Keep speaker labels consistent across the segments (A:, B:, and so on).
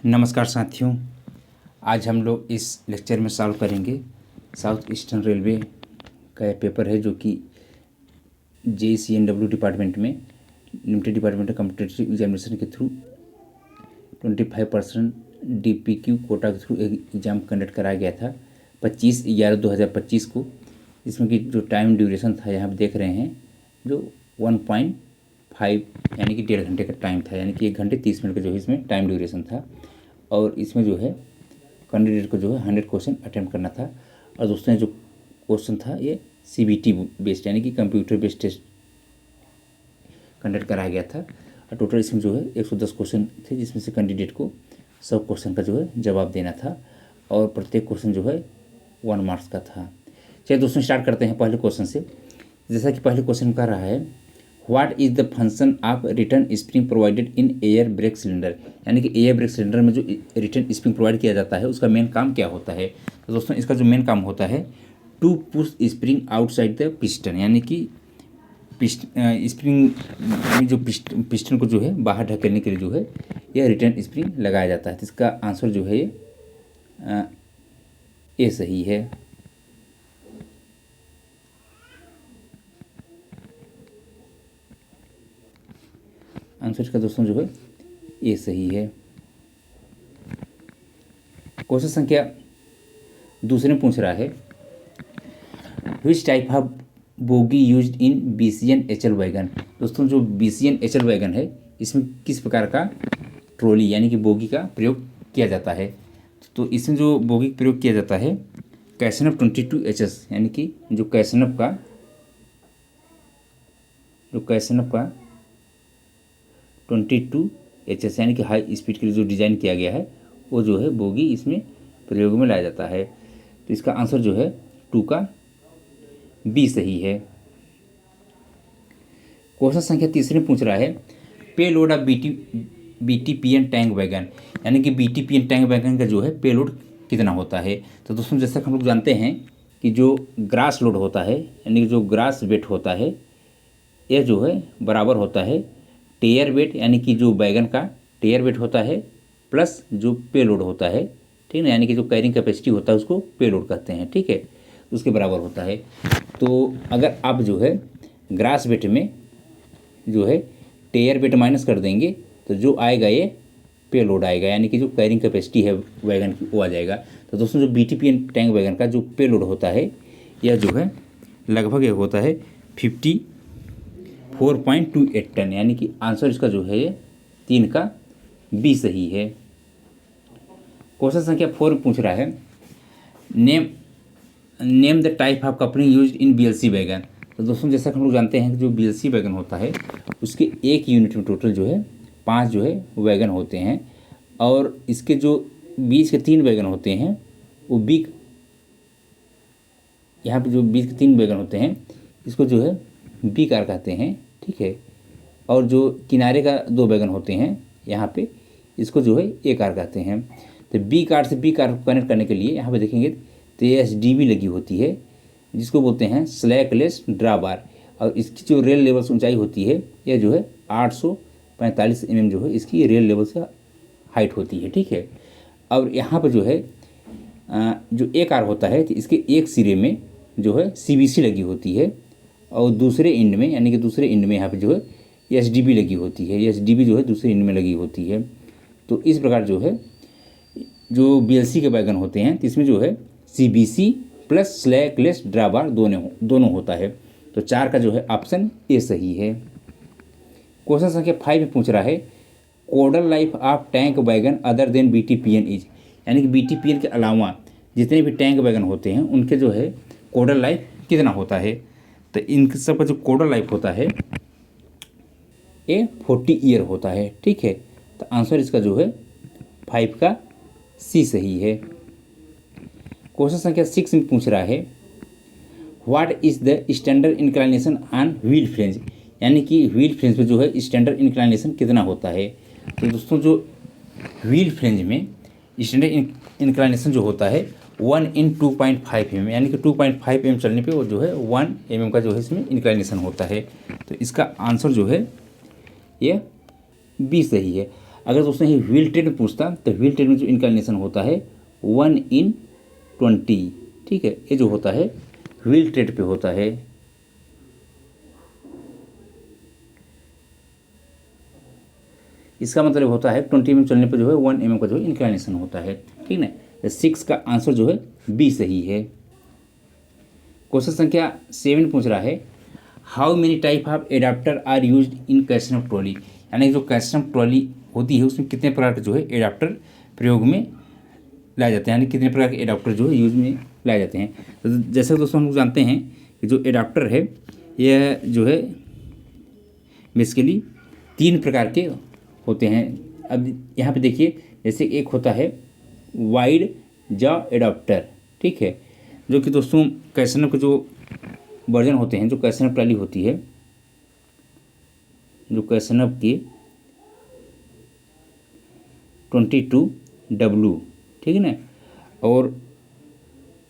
A: नमस्कार साथियों, आज हम लोग इस लेक्चर में सॉल्व करेंगे साउथ ईस्टर्न रेलवे का यह पेपर है जो कि JCNW डिपार्टमेंट में लिमिटेड डिपार्टमेंट कॉम्पिटिटिव एग्जामिनेशन के थ्रू 25% DPQ कोटा के थ्रू एग्ज़ाम कंडक्ट कराया गया था 25/11/2025 को। इसमें कि जो टाइम ड्यूरेशन था यहाँ पर देख रहे हैं जो 1.5 यानी कि 1.5 घंटे का टाइम था, यानी कि 1 घंटे 30 मिनट का जो है इसमें टाइम ड्यूरेशन था। और इसमें जो है कैंडिडेट को जो है 100 क्वेश्चन अटेम्प्ट करना था। और दोस्तों जो क्वेश्चन था ये CBT बेस्ड यानी कि कंप्यूटर बेस्ड टेस्ट कंडक्ट कराया गया था। और टोटल इसमें जो है 110 क्वेश्चन थे, जिसमें से कैंडिडेट को 100 क्वेश्चन का जो है जवाब देना था और प्रत्येक क्वेश्चन जो है 1 मार्क्स का था। चलिए दोस्तों स्टार्ट करते हैं पहले क्वेश्चन से। जैसा कि पहले क्वेश्चन कह रहा है, what is the function of return spring provided in air brake cylinder, यानी कि एयर ब्रेक सिलेंडर में जो रिटर्न स्प्रिंग प्रोवाइड किया जाता है उसका मेन काम क्या होता है। तो दोस्तों इसका जो मेन काम होता है to push spring outside the piston, यानी कि स्प्रिंग में जो पिस्टन को जो है बाहर ढकेलने के लिए जो है यह रिटर्न स्प्रिंग लगाया जाता है। तो इसका आंसर जो है ये सही है। आंसर इसका दोस्तों जो है ये सही है। क्वेश्चन संख्या दूसरे में पूछ रहा है, which type of bogie used in BCN HL wagon. दोस्तों जो BCN HL वैगन है इसमें किस प्रकार का ट्रॉली यानी कि बोगी का प्रयोग किया जाता है। तो इसमें जो बोगी प्रयोग किया जाता है कैसनप 22HS, यानी कि जो कैसनप का 22HS यानी कि हाई स्पीड के लिए जो डिज़ाइन किया गया है वो जो है बोगी इसमें प्रयोग में लाया जाता है। तो इसका आंसर जो है 2 का B सही है। क्वेश्चन संख्या तीसरे में पूछ रहा है, पे load of BTPN tank wagon, यानी कि BTPN टैंक वैगन का जो है पे लोड कितना होता है। तो दोस्तों जैसा कि हम लोग जानते हैं कि जो ग्रास लोड होता है यानी कि जो ग्रास वेट होता है यह जो है बराबर होता है टेयर वेट, यानी कि जो वैगन का टेयर वेट होता है प्लस जो पे लोड होता है, ठीक ना, यानी कि जो कैरिंग कैपेसिटी होता है उसको पे लोड कहते हैं, ठीक है, उसके बराबर होता है। तो अगर आप जो है ग्रास वेट में जो है टेयर वेट माइनस कर देंगे तो जो आएगा ये पे लोड आएगा, यानी कि जो कैरिंग कैपेसिटी है वैगन की वो आ जाएगा। तो दोस्तों जो BTPN टैंक वैगन का जो पे लोड होता है यह जो है लगभग ये होता है 54.28 टन, यानी कि आंसर इसका जो है 3 का B सही है। क्वेश्चन संख्या 4 में पूछ रहा है, name the type of coupling used in BLC wagon. तो दोस्तों जैसा कि हम लोग जानते हैं कि जो BLC वैगन होता है उसके एक यूनिट में टोटल जो है 5 जो है वैगन होते हैं, और इसके जो बीच के 3 वैगन होते हैं वो यहाँ पे जो बीच के 3 वैगन होते हैं इसको जो है B कार कहते हैं, ठीक है, और जो किनारे का 2 वैगन होते हैं यहाँ पे इसको जो है A कार कहते हैं। तो B कार से B कार को कनेक्ट करने के लिए यहाँ पे देखेंगे तो SDB लगी होती है जिसको बोलते हैं स्लैकलेस ड्रा बार, और इसकी जो रेल लेवल से ऊंचाई होती है यह जो है 845 mm जो है इसकी रेल लेवल से हाइट होती है, ठीक है। और यहाँ पर जो है जो A कार होता है तो इसके एक सिरे में जो है CBC लगी होती है और दूसरे एंड में यानी कि दूसरे एंड में यहाँ पे जो है SDB लगी होती है, SDB जो है दूसरे एंड में लगी होती है। तो इस प्रकार जो है जो BLC के वैगन होते हैं तो इसमें जो है CBC प्लस स्लैकलेस ड्रा बार दोनों होता है। तो 4 का जो है ऑप्शन A सही है। क्वेश्चन संख्या 5 में पूछ रहा है, कोडल life of tank wagon other than BTPN is, यानी कि BTPN के अलावा जितने भी टैंक वैगन होते हैं उनके जो है कोडल लाइफ कितना होता है। तो इन सब का जो कोडल लाइफ होता है ये 40 ईयर होता है, ठीक है। तो आंसर इसका जो है 5 का C सही है। क्वेश्चन संख्या 6 में पूछ रहा है, what is the standard inclination on wheel flange, यानी कि व्हील फ्लेंज पे जो है स्टैंडर्ड इंक्लाइनेशन कितना होता है। तो दोस्तों जो व्हील फ्लेंज में स्टैंडर्ड इंक्लाइनेशन जो होता है 1/2.5 mm, यानी कि 2.5 mm चलने पे वो जो है 1 mm का जो है इसमें इंक्लाइनेशन होता है। तो इसका आंसर जो है ये B सही है। अगर दोस्तों ये व्हील ट्रेड में पूछता तो व्हील ट्रेड में जो इंक्लिनेशन होता है 1/20, ठीक है, ये जो होता है व्हील ट्रेड पे होता है। इसका मतलब होता है 20 mm चलने पर जो है 1 mm का जो है इंक्लिनेशन होता है, ठीक ना। 6 का आंसर जो है बी सही है। क्वेश्चन संख्या 7 पूछ रहा है how many type of adapter are used in casnub trolley, यानी जो कैशन ट्रॉली होती है उसमें कितने प्रकार के जो है एडाप्टर प्रयोग में लाए जाते हैं, यानी कितने प्रकार के एडाप्टर जो है यूज में लाए जाते हैं। तो जैसे दोस्तों हम लोग जानते हैं कि जो एडाप्टर है यह जो है बेसिकली 3 प्रकार के होते हैं। अब यहाँ पे देखिए, जैसे एक होता है वाइड जॉ एडाप्टर, ठीक है, जो कि दोस्तों कैसनव के जो वर्जन होते हैं, जो कैसनव ट्रॉली होती है, जो कैसनव की 22W, ठीक है ना, और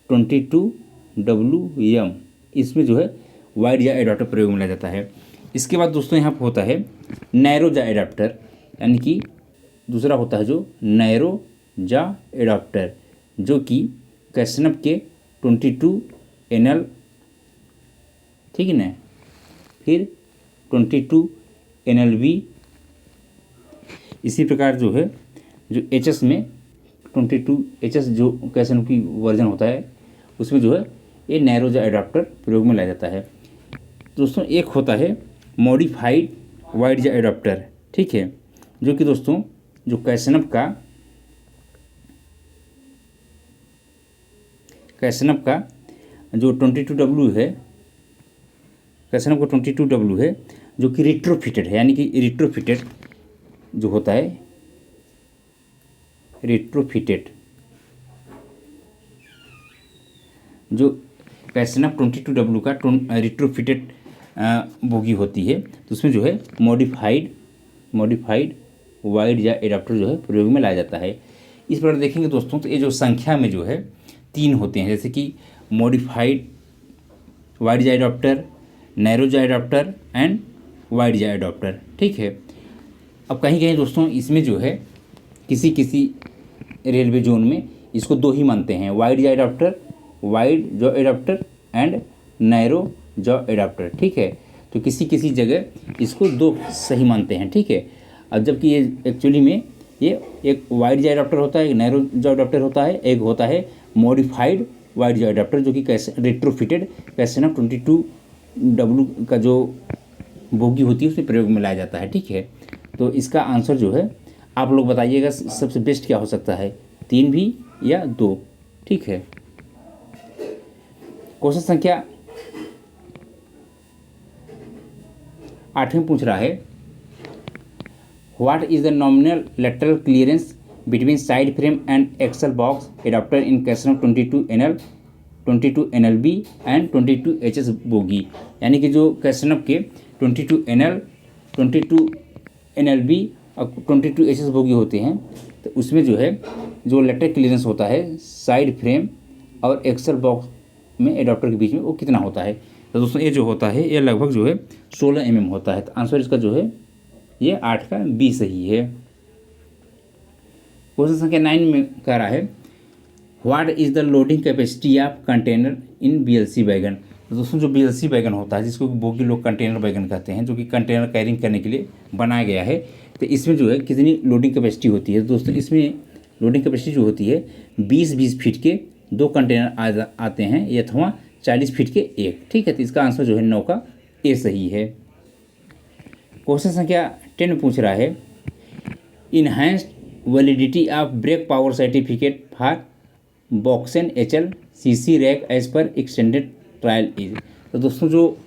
A: 22WM, इसमें जो है वाइड जा एडाप्टर प्रयोग में लाया जाता है। इसके बाद दोस्तों यहाँ पर होता है नैरो जा एडाप्टर, यानी कि दूसरा होता है जो नैरो जा एडाप्टर, जो कि कैसनव के 22NL, ठीक है ना, फिर 22NLB, इसी प्रकार जो है जो HS में 22HS जो कैसनव की वर्जन होता है उसमें जो है ये नैरो जा एडाप्टर प्रयोग में लाया जाता है। दोस्तों एक होता है मॉडिफाइड वाइड जा एडाप्टर, ठीक है, जो कि दोस्तों जो कैसनव का जो 22W है, कैसनव का 22W है, जो कि रिट्रोफिटेड है, यानी कि रिट्रोफिटेड जो होता है, रिट्रोफिटेड जो कैसनव 22W का रिट्रोफिटेड बोगी होती है, तो उसमें जो है मॉडिफाइड वाइड या एडाप्टर जो है प्रयोग में लाया जाता है। इस प्रकार देखेंगे दोस्तों तो ये जो संख्या में जो है 3 होते हैं, जैसे कि मॉडिफाइड वाइड जा एडाप्टर, नैरो जा एडाप्टर एंड वाइड जा एडाप्टर, ठीक है। अब कहीं कहीं दोस्तों इसमें जो है किसी किसी रेलवे जोन में इसको 2 ही मानते हैं, वाइड जा एडाप्टर एंड नैरो जा एडाप्टर, ठीक है। तो किसी किसी जगह इसको 2 सही मानते हैं, ठीक है। अब जबकि ये एक्चुअली में ये एक वाइड जा एडाप्टर होता है, एक नैरो जा एडाप्टर होता है, एक होता है मॉडिफाइड वाइड जा एडाप्टर, जो कि कैसे रिट्रोफिटेड कैसनव 22W का जो बोगी होती है उसमें प्रयोग में लाया जाता है, ठीक है। तो इसका आंसर जो है आप लोग बताइएगा सबसे बेस्ट क्या हो सकता है, 3 भी या 2, ठीक है। क्वेश्चन संख्या 8 पूछ रहा है what is the nominal lateral clearance between side frame and axle box adapter in casnub 22NL, 22NLB and 22HS bogie, यानी कि जो कैसनव के 22NL, 22NLB और 22HS बोगी होते हैं, तो उसमें जो है जो लेटरल क्लियरेंस होता है साइड फ्रेम और एक्सल बॉक्स में एडाप्टर के बीच में वो कितना होता है। तो दोस्तों ये जो होता है ये लगभग जो है 16 mm होता है। तो आंसर इसका जो है ये 8 का बी सही है। क्वेश्चन संख्या 9 में कह रहा है what is the loading capacity of container in BLC wagon. तो दोस्तों जो BLC वैगन होता है जिसको बोगी लोग कंटेनर वैगन कहते हैं, जो कि कंटेनर कैरिंग करने के लिए बनाया गया है, तो इसमें जो है कितनी लोडिंग कैपेसिटी होती है। दोस्तों इसमें लोडिंग कैपेसिटी जो होती है 20-20 फीट के 2 कंटेनर आते हैं अथवा 40 फीट के 1, ठीक है। तो इसका आंसर जो है 9 का ए सही है। क्वेश्चन संख्या 10 पूछ रहा है enhanced validity of brake power certificate for BOXN HL CC rake as per extended trial is. तो दोस्तों जो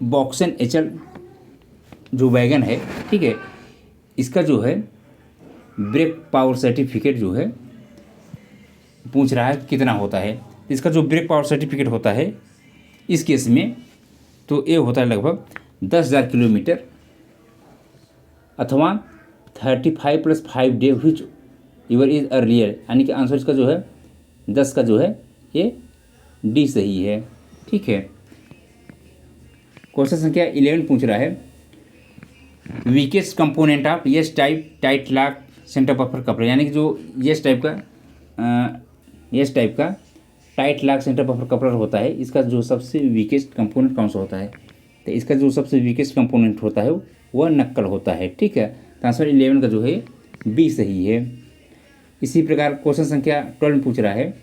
A: बॉक्सन HL जो वैगन है, ठीक है, इसका जो है ब्रेक पावर सर्टिफिकेट जो है पूछ रहा है कितना होता है। इसका जो ब्रेक पावर सर्टिफिकेट होता है इस केस में तो ये होता है लगभग 10,000 किलोमीटर अथवा 35 + 5 day whichever is earlier, यानी कि आंसर इसका जो है 10 का जो है ये डी सही है, ठीक है। क्वेश्चन संख्या 11 पूछ रहा है weakest component of yes type tight lock centre buffer coupler, यानी कि जो यस टाइप का tight lock centre buffer coupler होता है, इसका जो सबसे वीकेस्ट कंपोनेंट कौन सा होता है? तो इसका जो सबसे वीकेस्ट कंपोनेंट होता है वह नक्कल होता है। ठीक है, तो आंसर 11 का जो है बी सही है। इसी प्रकार क्वेश्चन संख्या 12 में पूछ रहा है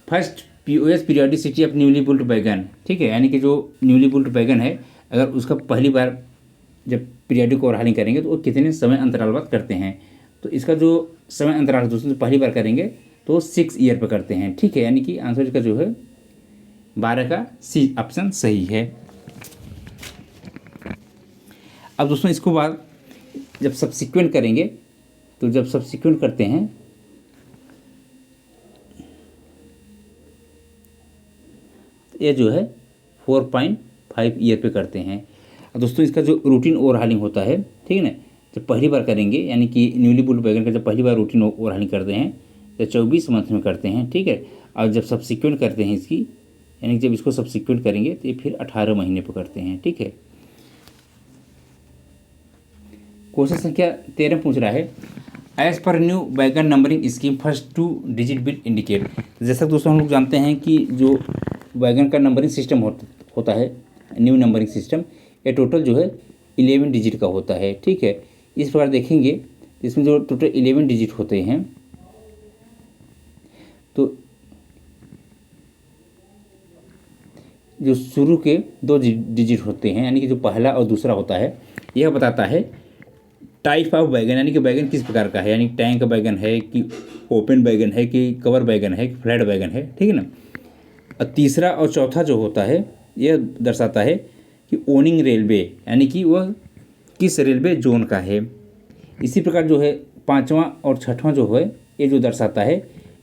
A: first POS periodicity of newly built बैगन। ठीक है, यानी कि जो न्यूली बुल्ड बैगन है, अगर उसका पहली बार जब पीरियोडिक ओवरहालिंग करेंगे तो वो कितने समय अंतराल बाद करते हैं? तो इसका जो समय अंतराल दोस्तों जो पहली बार करेंगे तो 6 ईयर पर करते हैं। ठीक है, यानी कि आंसर इसका जो है 12 का सी ऑप्शन सही है। अब दोस्तों इसको बाद जब सब्सिक्वेंट करेंगे, तो जब सब्सिक्वेंट करते हैं ये जो है 4.5 ईयर पे करते हैं। अब दोस्तों इसका जो रूटीन ओवरहालिंग होता है, ठीक है ना, जब पहली बार करेंगे यानी कि न्यूली बुल्ड बैगन का जब पहली बार रूटीन ओवरहालिंग करते हैं तो 24 मंथ में करते हैं। ठीक है, और जब सब्सिक्वेंट करते हैं इसकी, यानी कि जब इसको सब्सिक्वेंट करेंगे तो ये फिर 18 महीने पर करते हैं। ठीक है, क्वेश्चन संख्या 13 पूछ रहा है एज पर न्यू बैगन numbering scheme first 2 digit bill indicate. जैसा दोस्तों हम लोग जानते हैं कि जो बैगन का नंबरिंग सिस्टम होता है, न्यू नंबरिंग सिस्टम, ये टोटल जो है 11 डिजिट का होता है। ठीक है, इस प्रकार देखेंगे इसमें जो टोटल 11 डिजिट होते हैं, तो जो शुरू के 2 डिजिट होते हैं, यानी कि जो पहला और दूसरा होता है, यह बताता है टाइप ऑफ बैगन, यानी कि बैगन किस प्रकार का है, यानी टैंक बैगन है कि ओपन बैगन है कि कवर बैगन है कि फ्लैट बैगन है। ठीक है ना, और तीसरा और चौथा जो होता है यह दर्शाता है कि ओनिंग रेलवे, यानी कि वह किस रेलवे जोन का है। इसी प्रकार जो है 5वां और 6वां जो है ये जो दर्शाता है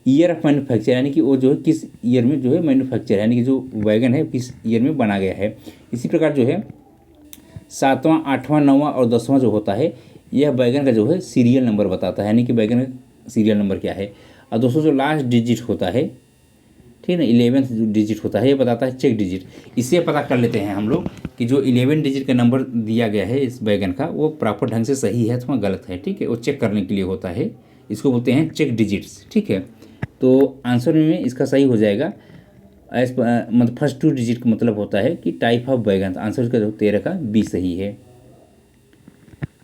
A: ईयर ऑफ मैन्युफैक्चर, यानी कि वो जो है किस ईयर में जो है मैन्युफैक्चर, यानी कि जो वैगन है किस ईयर में बना गया है। इसी प्रकार जो है 7वां, 8वां, 9वां और 10वां जो होता है यह बैगन का जो है सीरियल नंबर बताता है, यानी कि बैगन का सीरियल नंबर क्या है। और दोस्तों जो लास्ट डिजिट होता है, ठीक है ना, 11th जो डिजिट होता है ये बताता है चेक डिजिट। इससे पता कर लेते हैं हम लोग कि जो 11 डिजिट का नंबर दिया गया है इस बैगन का वो प्रॉपर ढंग से सही है अथवा गलत है। ठीक है, वो चेक करने के लिए होता है, इसको बोलते हैं चेक डिजिट्स। ठीक है, तो आंसर में इसका सही हो जाएगा एज मतलब फर्स्ट 2 डिजिट का मतलब होता है कि टाइप ऑफ बैगन। आंसर इसका 13 का बी सही है।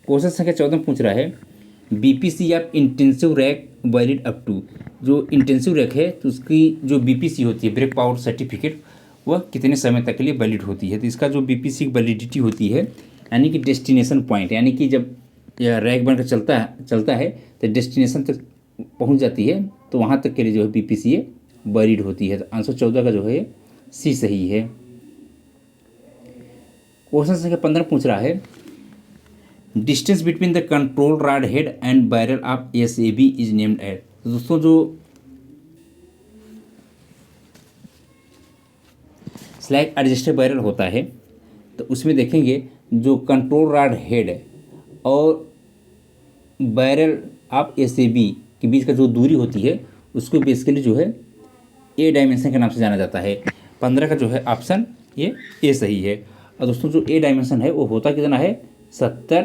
A: क्वेश्चन संख्या 14 पूछ रहा है BPC of intensive rake valid up to. जो इंटेंसिव रैक है तो उसकी जो बीपीसी होती है, ब्रेक पावर सर्टिफिकेट, वह कितने समय तक के लिए वैलिड होती है? तो इसका जो बीपीसी की वैलिडिटी होती है, यानी कि डेस्टिनेशन पॉइंट, यानी कि जब यह रैक बनकर चलता है तो डेस्टिनेशन तक पहुंच जाती है, तो वहाँ तक के लिए जो है बीपीसी वैलिड होती है। तो आंसर 14 का जो है सी सही है। क्वेश्चन संख्या 15 पूछ रहा है distance between the control rod head and barrel of SAB is named as. तो दोस्तों जो स्लैग एडजस्टेड बैरल होता है तो उसमें देखेंगे जो कंट्रोल रॉड हेड और बैरल ऑफ एसएबी के बीच का जो दूरी होती है उसको बेसिकली जो है ए डायमेंशन के नाम से जाना जाता है। 15 का जो है ऑप्शन ये ए सही है। और दोस्तों जो ए डायमेंशन है वो होता कितना है 70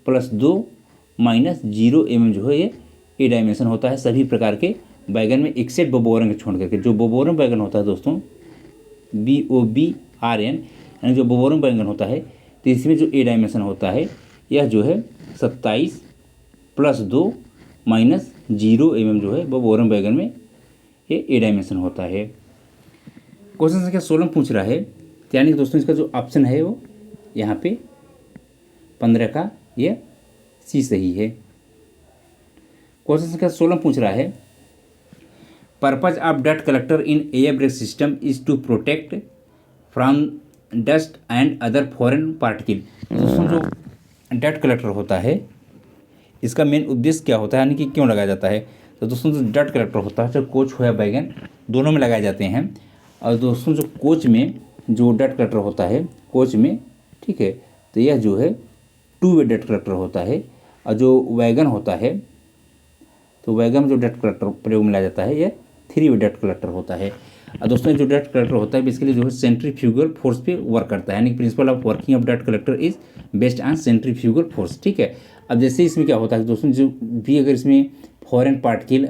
A: + 2 - 0 mm जो है ये ए डायमेंशन होता है सभी प्रकार के बैगन में, एक्सेप्ट बोबोरन के छोड़ करके। जो बोबोरन बैगन होता है दोस्तों BOBRN, यानी जो बोबोरन बैगन होता है तो इसमें जो ए डायमेंशन होता है यह जो है 27 + 2 - 0 mm जो है बोबोरन बैगन में ये ए डायमेंशन होता है। क्वेश्चन संख्या 16 पूछ रहा है, यानी कि दोस्तों इसका जो ऑप्शन है वो यहाँ पे 15 का ये सी सही है। क्वेश्चन संख्या 16 पूछ रहा है purpose of dust collector in air brake system is to protect from dust and other foreign particle. दोस्तों जो डस्ट कलेक्टर होता है इसका मेन उद्देश्य क्या होता है, यानी कि क्यों लगाया जाता है? तो दोस्तों जो डस्ट कलेक्टर होता है, चाहे कोच हो या बैगन, दोनों में लगाए जाते हैं। और दोस्तों जो कोच में जो डस्ट कलेक्टर होता है कोच में, ठीक है, तो यह जो है 2 वे डस्ट कलेक्टर होता है। और जो वैगन होता है तो वैगन में जो डस्ट कलेक्टर प्रयोग में लाया जाता है यह 3 वे डस्ट कलेक्टर होता है। और दोस्तों जो डर्ट कलेक्टर होता है बेसिकली जो है सेंट्रीफ्यूगल फोर्स पे वर्क करता है, यानी कि principle of working of dirt collector is based on centrifugal force. ठीक है, अब जैसे इसमें क्या होता है दोस्तों, जो भी अगर इसमें फॉरेन पार्टिकल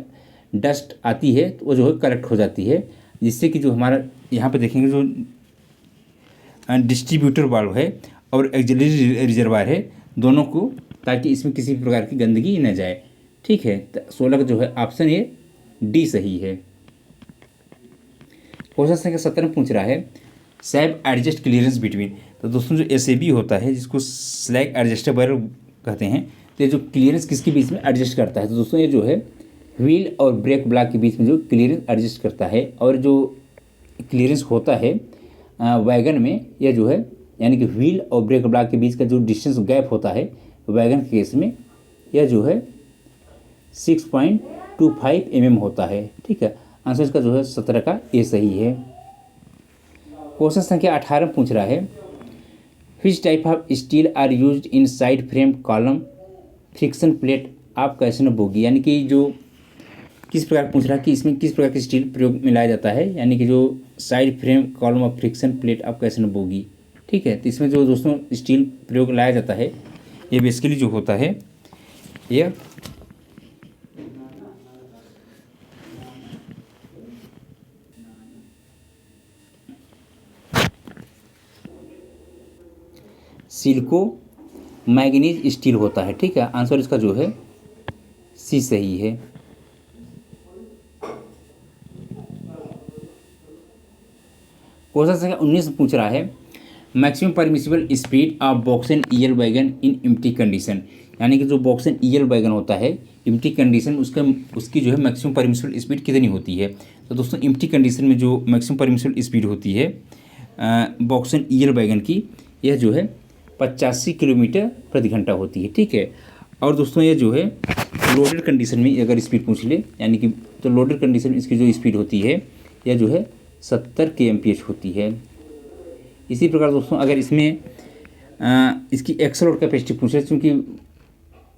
A: डस्ट आती है तो वो जो है कलेक्ट हो जाती है, जिससे कि जो हमारा यहाँ पे देखेंगे जो डिस्ट्रीब्यूटर वाल्व है और एक्सिलरी रिजर्वायर है दोनों को, ताकि इसमें किसी भी प्रकार की गंदगी न जाए। ठीक है, 16 का जो है ऑप्शन ए डी सही है। क्वेश्चन संख्या 17 में पूछ रहा है सैब एडजस्ट क्लियरेंस बिटवीन। तो दोस्तों जो एसएबी होता है जिसको स्लैग एडजस्टेबल कहते हैं, तो ये जो क्लियरेंस किसके बीच में एडजस्ट करता है, तो दोस्तों ये जो है व्हील और ब्रेक ब्लॉक के बीच में जो क्लियरेंस एडजस्ट करता है। और जो क्लियरेंस होता है वैगन में, यह जो है यानी कि व्हील और ब्रेक ब्लॉक के बीच का जो डिस्टेंस गैप होता है वैगन के केस में, यह जो है 6.25 mm होता है। ठीक है, आंसर इसका जो है 17 का ए सही है। क्वेश्चन संख्या 18 में पूछ रहा है which type of steel are used in side frame column friction plate of Casnub bogie, यानी कि जो किस प्रकार पूछ रहा है कि इसमें किस प्रकार की स्टील प्रयोग में लाया जाता है, यानी कि जो side frame column of friction plate of Casnub bogie. ठीक है, तो इसमें जो दोस्तों स्टील प्रयोग लाया जाता है ये बेसिकली जो होता है यह सिल्को मैग्नीज स्टील होता है। ठीक है, आंसर इसका जो है सी सही है। क्वेश्चन संख्या 19 पूछ रहा है maximum permissible speed of BOXN ईयल वैगन इन एम्प्टी कंडीशन, यानी कि जो बॉक्सन ईयल वैगन होता है एम्प्टी कंडीशन उसकी जो है मैक्सिमम परमिसिबल स्पीड कितनी होती है। तो दोस्तों एम्प्टी कंडीशन में जो मैक्सिमम परमिसिबल स्पीड होती है बॉक्सन ईयल वैगन की, यह जो है 85 किलोमीटर प्रति घंटा होती है। ठीक है, और दोस्तों ये जो है लोडेड कंडीशन में अगर स्पीड पूछ ले, यानी कि तो लोडेड कंडीशन में इसकी जो स्पीड होती है यह जो है 70 kmph होती है। इसी प्रकार दोस्तों अगर इसमें इसकी एक्सल लोड कैपेसिटी पूछे, क्योंकि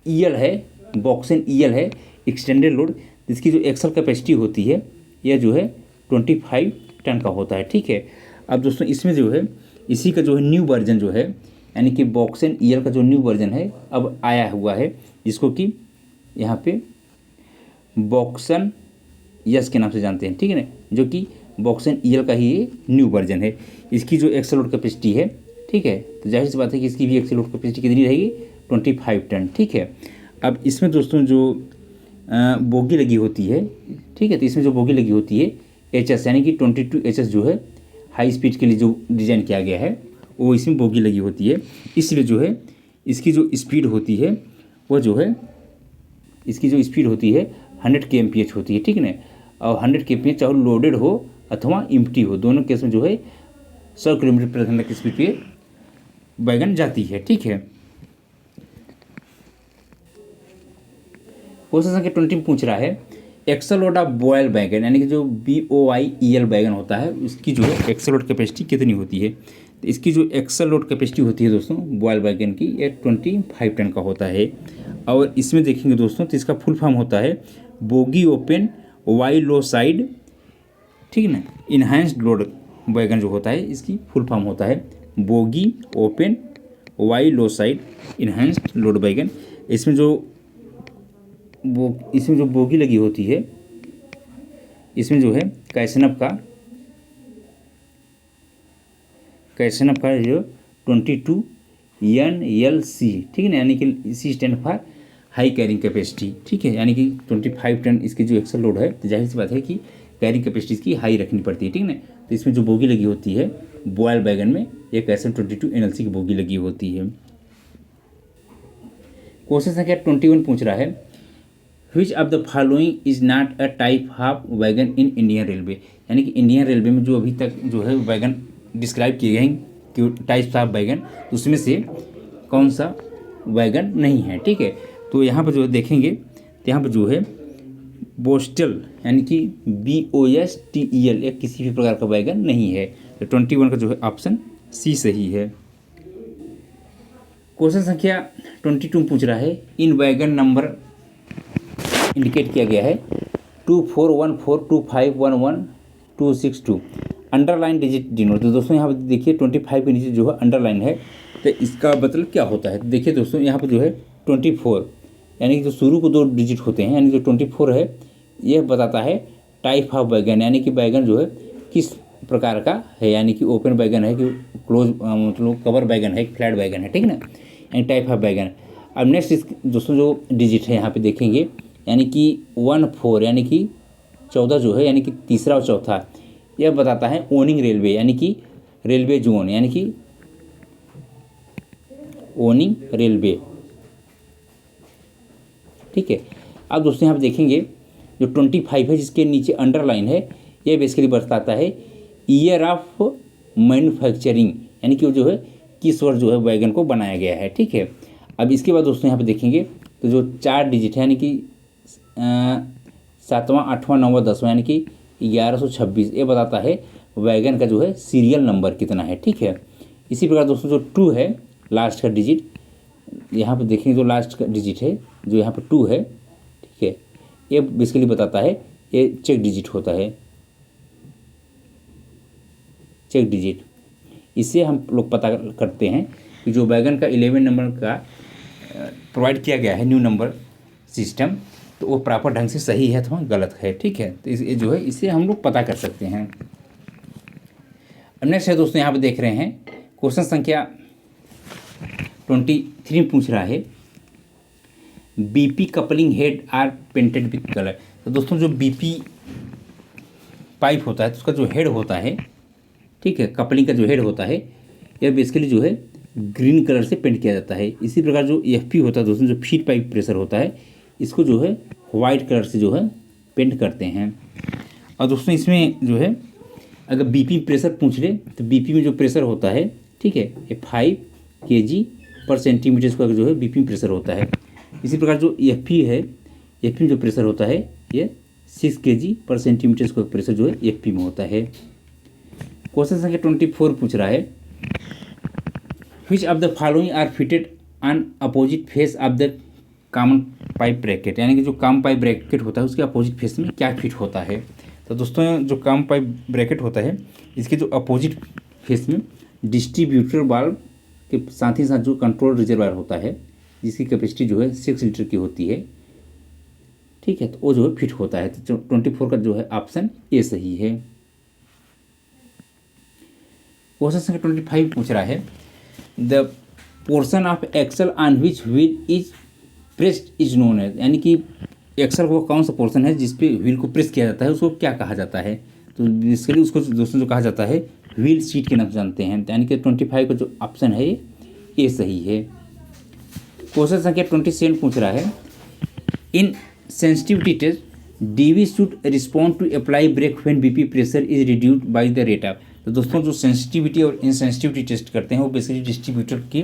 A: ईएल है बॉक्सन ईएल है एक्सटेंडेड लोड, इसकी जो एक्सल कैपेसिटी होती है यह जो है 25 टन का होता है। ठीक है, अब दोस्तों इसमें जो है इसी का जो है न्यू वर्जन जो है, यानी कि बॉक्सन ईएल का जो न्यू वर्जन है अब आया हुआ है, जिसको कि यहाँ पे बॉक्सन यस के नाम से जानते हैं। ठीक है ना, जो कि बॉक्सन ईएल का ही ये न्यू वर्जन है। इसकी जो एक्सल लोड कैपेसिटी है, ठीक है, तो जाहिर सी बात है कि इसकी भी एक्सल लोड कैपेसिटी कितनी रहेगी 25 टन। ठीक है, अब इसमें दोस्तों जो बोगी लगी होती है, ठीक है, तो इसमें जो बोगी लगी होती है HS यानी कि 22 HS जो है हाई स्पीड के लिए जो डिज़ाइन किया गया है वो इसमें बोगी लगी होती है। इसलिए जो है इसकी जो स्पीड होती है वो जो है इसकी जो स्पीड होती है 100 kmph होती है। ठीक है ना, और 100 kmph चाहे लोडेड हो अथवा एम्प्टी हो, दोनों केस में जो है 100 किलोमीटर प्रति घंटा की स्पीड पे वैगन जाती है। ठीक है, क्वेश्चन संख्या 20 में पूछ रहा है axle load of BOYL wagon, यानी कि जो BOYEL वैगन होता है उसकी जो है एक्सल लोड कैपेसिटी कितनी होती है। तो इसकी जो एक्सल लोड कैपेसिटी होती है दोस्तों बॉयल वैगन की, ये 25 टन का होता है। और इसमें देखेंगे दोस्तों तो इसका फुल फॉर्म होता है बोगी ओपन वाई लो साइड, ठीक है ना, इन्हांस्ड लोड वैगन जो होता है इसकी फुल फॉर्म होता है बोगी ओपन वाई लो साइड इन्हांस्ड लोड वैगन। इसमें जो बोगी लगी होती है इसमें जो है कैसनप का जो 22 NLC, ठीक है ना, यानी कि इसी stand for high carrying capacity. ठीक है, यानी कि 25 टन इसकी जो एक्सल लोड है, तो जाहिर सी बात है कि कैरिंग कैपेसिटी इसकी हाई रखनी पड़ती है। ठीक है ना, तो इसमें जो बोगी लगी होती है बॉयल वैगन में एक कैसन 22 NLC की बोगी लगी होती है। क्वेश्चन संख्या 21 पूछ रहा है which of the following is not a type of wagon in Indian railway, यानी कि इंडियन रेलवे में जो अभी तक जो है वैगन डिस्क्राइब किए गए हैं कि टाइप्स ऑफ वैगन, तो उसमें से कौन सा वैगन नहीं है। ठीक है, तो यहाँ पर जो देखेंगे तो यहाँ पर जो है बोस्टल यानी कि BOSTEL या किसी भी प्रकार का वैगन नहीं है। तो 21 का जो है ऑप्शन सी सही है। क्वेश्चन संख्या 22 पूछ रहा है इन वैगन नंबर इंडिकेट किया गया है 24142511 262। अंडरलाइन डिजिट डिनोट, तो दोस्तों यहाँ पर देखिए 25 के नीचे जो है अंडरलाइन है, तो इसका मतलब क्या होता है? देखिए दोस्तों यहाँ पर जो है 24, यानी कि जो शुरू को 2 डिजिट होते हैं, यानी जो 24 है, यह बताता है टाइप ऑफ बैगन, यानी कि बैगन जो है किस प्रकार का है, यानी कि ओपन बैगन है कि क्लोज, मतलब कवर बैगन है, फ्लैट बैगन है, ठीक है ना, यानी टाइप ऑफ बैगन। अब नेक्स्ट दोस्तों जो डिजिट है यहाँ पे देखेंगे, यानी कि 14, यानी कि 14 जो है, यानी कि तीसरा और चौथा, यह बताता है ओनिंग रेलवे, यानी कि रेलवे जोन, यानी कि ओनिंग रेलवे, ठीक है। अब दोस्तों यहाँ पे देखेंगे जो 25 है जिसके नीचे अंडरलाइन है, यह बेसिकली बताता है ईयर ऑफ मैन्युफैक्चरिंग, यानी कि वो जो है किस वर्ष जो है वैगन को बनाया गया है, ठीक है। अब इसके बाद दोस्तों यहाँ पे देखेंगे तो जो 4 डिजिट है, यानी कि 7वां 8वां 9वां 10वां, यानी कि 1126, ये बताता है वैगन का जो है सीरियल नंबर कितना है, ठीक है। इसी प्रकार दोस्तों जो 2 है लास्ट का डिजिट, यहाँ पे देखेंगे जो लास्ट का डिजिट है जो यहाँ पे 2 है, ठीक है, ये बेसिकली बताता है, ये चेक डिजिट होता है, चेक डिजिट। इससे हम लोग पता करते हैं कि जो वैगन का 11 नंबर का प्रोवाइड किया गया है न्यू नंबर सिस्टम, तो वो प्रॉपर ढंग से सही है अथवा गलत है, ठीक है। तो ये जो है इससे हम लोग पता कर सकते हैं। अब नेक्स्ट है दोस्तों, यहाँ पे देख रहे हैं क्वेश्चन संख्या 23 पूछ रहा है BP coupling head are painted with colour. तो दोस्तों जो बीपी पाइप होता है तो उसका जो हेड होता है, ठीक है, कपलिंग का जो हेड होता है, यह बेसिकली जो है ग्रीन कलर से पेंट किया जाता है। इसी प्रकार जो एफपी होता है दोस्तों, जो फीड पाइप प्रेशर होता है, इसको जो है वाइट कलर से जो है पेंट करते हैं। और दोस्तों इसमें जो है अगर बीपी प्रेशर पूछ ले तो बीपी में जो प्रेशर होता है, ठीक है, ये 5 kg/cm² जो है बीपी प्रेशर होता है। इसी प्रकार जो एफपी है, एफपी में जो प्रेशर होता है ये 6 kg/cm² प्रेशर जो है एफपी में होता है। क्वेश्चन संख्या 24 पूछ रहा है which of the following are fitted on opposite face of the common pipe bracket, यानी कि जो कॉमन पाइप ब्रैकेट होता है उसके अपोजिट फेस में क्या फिट होता है। तो दोस्तों जो कॉमन पाइप ब्रैकेट होता है इसके जो अपोजिट फेस में डिस्ट्रीब्यूटर वाल्व के साथ ही साथ जो कंट्रोल रिजर्वायर होता है जिसकी कैपेसिटी जो है 6 लीटर की होती है, ठीक है, तो वो जो है फिट होता है। तो 24 का जो है ऑप्शन ए सही है। क्वेश्चन संख्या 25 पूछ रहा है the portion of axle on which wheel is pressed is known as, यानी कि एक्सल को कौन सा पोर्शन है जिस पे व्हील को प्रेस किया जाता है उसको क्या कहा जाता है। तो इसके लिए उसको दोस्तों जो कहा जाता है व्हील सीट के नाम से जानते हैं, यानी कि 25 का जो ऑप्शन है ये सही है। क्वेश्चन संख्या 27 पूछ रहा है in sensitivity test DV should respond to apply brake when BP pressure is reduced by the rate of. तो दोस्तों जो सेंसिटिविटी और इनसेंसिटिविटी टेस्ट करते हैं वो बेसिकली डिस्ट्रीब्यूटर की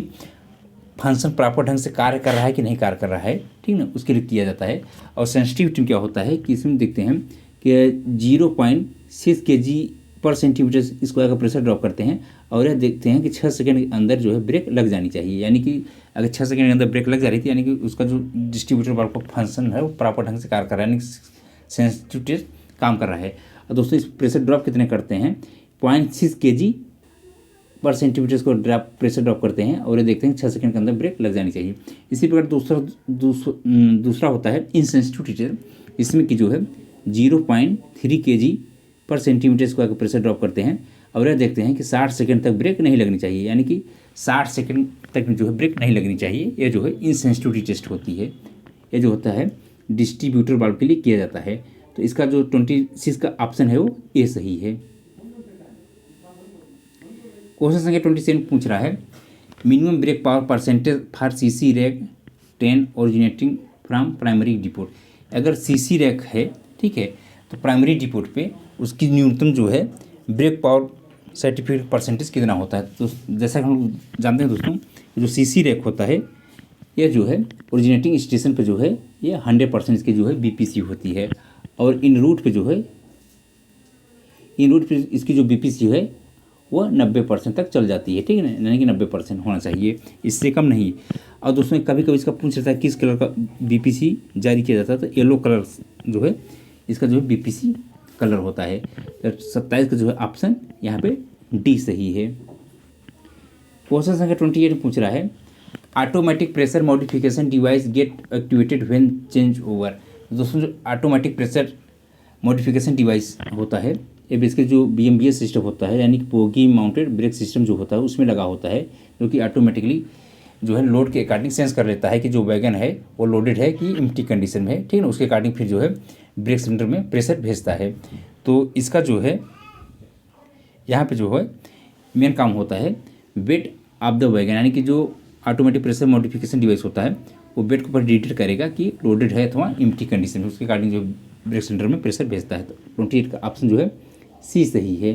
A: फंक्शन प्रॉपर ढंग से कार्य कर रहा है कि नहीं कार्य कर रहा है, ठीक ना, उसके लिए किया जाता है। और सेंसिटिविटी में क्या होता है कि इसमें देखते हैं कि 0.6 kg/cm² इसको अगर प्रेशर ड्रॉप करते हैं और यह देखते हैं कि 6 सेकंड के अंदर जो है ब्रेक लग जानी चाहिए, यानी कि अगर 6 सेकंड के अंदर ब्रेक लग जा रही थी यानी कि उसका जो डिस्ट्रीब्यूटर वाल्व का फंक्शन है वो प्रॉपर ढंग से कार्य कर रहा है, यानी सेंसिटिविटी काम कर रहा है। और दोस्तों इस प्रेशर ड्रॉप कितने करते हैं 0.6 kg/cm को ड्रॉप प्रेशर ड्रॉप करते हैं और ये देखते हैं 6 सेकंड के अंदर ब्रेक लग जानी चाहिए। इसी प्रकार दूसरा होता है इनसेंसिटिविटी, इसमें कि जो है 0.3 kg/cm² का प्रेशर ड्रॉप करते हैं और यह देखते हैं कि 60 सेकंड तक ब्रेक नहीं लगनी चाहिए, यानी कि 60 सेकंड तक जो है ब्रेक नहीं लगनी चाहिए। ये जो है इनसेंसिटिविटी टेस्ट होती है, ये जो होता है डिस्ट्रीब्यूटर वाल्व के लिए किया जाता है। तो इसका जो 26 का ऑप्शन है वो ये सही है। क्वेश्चन संख्या 27 पूछ रहा है minimum brake power percentage for CC rake 10 originating from primary depot. अगर सीसी रैक है, ठीक है, तो प्राइमरी डिपोट पे उसकी न्यूनतम जो है ब्रेक पावर सर्टिफिकेट परसेंटेज कितना होता है। तो जैसा कि हम लोग जानते हैं दोस्तों, जो सीसी रैक होता है यह जो है ओरिजिनेटिंग स्टेशन पे जो है ये 100% इसकी जो है बीपीसी होती है और इन रूट पे जो है इसकी जो बीपीसी है वो 90% तक चल जाती है, ठीक है ना, यानी कि 90% होना चाहिए, इससे कम नहीं। और दोस्तों कभी कभी इसका पूछ रहता है किस कलर का बीपीसी जारी किया जाता है, तो येलो कलर जो है इसका जो है बीपीसी कलर होता है। तो 27 का जो है ऑप्शन यहाँ पे डी सही है। क्वेश्चन संख्या 28 पूछ रहा है automatic pressure modification device gate activated when change over. दोस्तों जो ऑटोमेटिक प्रेशर मॉडिफिकेशन डिवाइस होता है ये बेसिकली जो BMBS सिस्टम होता है यानी कि बोगी माउंटेड ब्रेक सिस्टम जो होता है उसमें लगा होता है, जो कि ऑटोमेटिकली जो है लोड के अकॉर्डिंग सेंस कर लेता है कि जो वैगन है वो लोडेड है कि एम्प्टी कंडीशन में है, ठीक है ना। उसके अकॉर्डिंग फिर जो है ब्रेक सिलेंडर में प्रेशर भेजता है। तो इसका जो है यहाँ पे जो है मेन काम होता है वेट ऑफ द वैगन, यानी कि जो ऑटोमेटिक प्रेशर मॉडिफिकेशन डिवाइस होता है वो वेट के ऊपर डिटेक्ट करेगा कि लोडेड है अथवा एम्प्टी कंडीशन में, उसके अकॉर्डिंग जो ब्रेक सिलेंडर में प्रेशर भेजता है। तो 28 का ऑप्शन जो है सी सही है।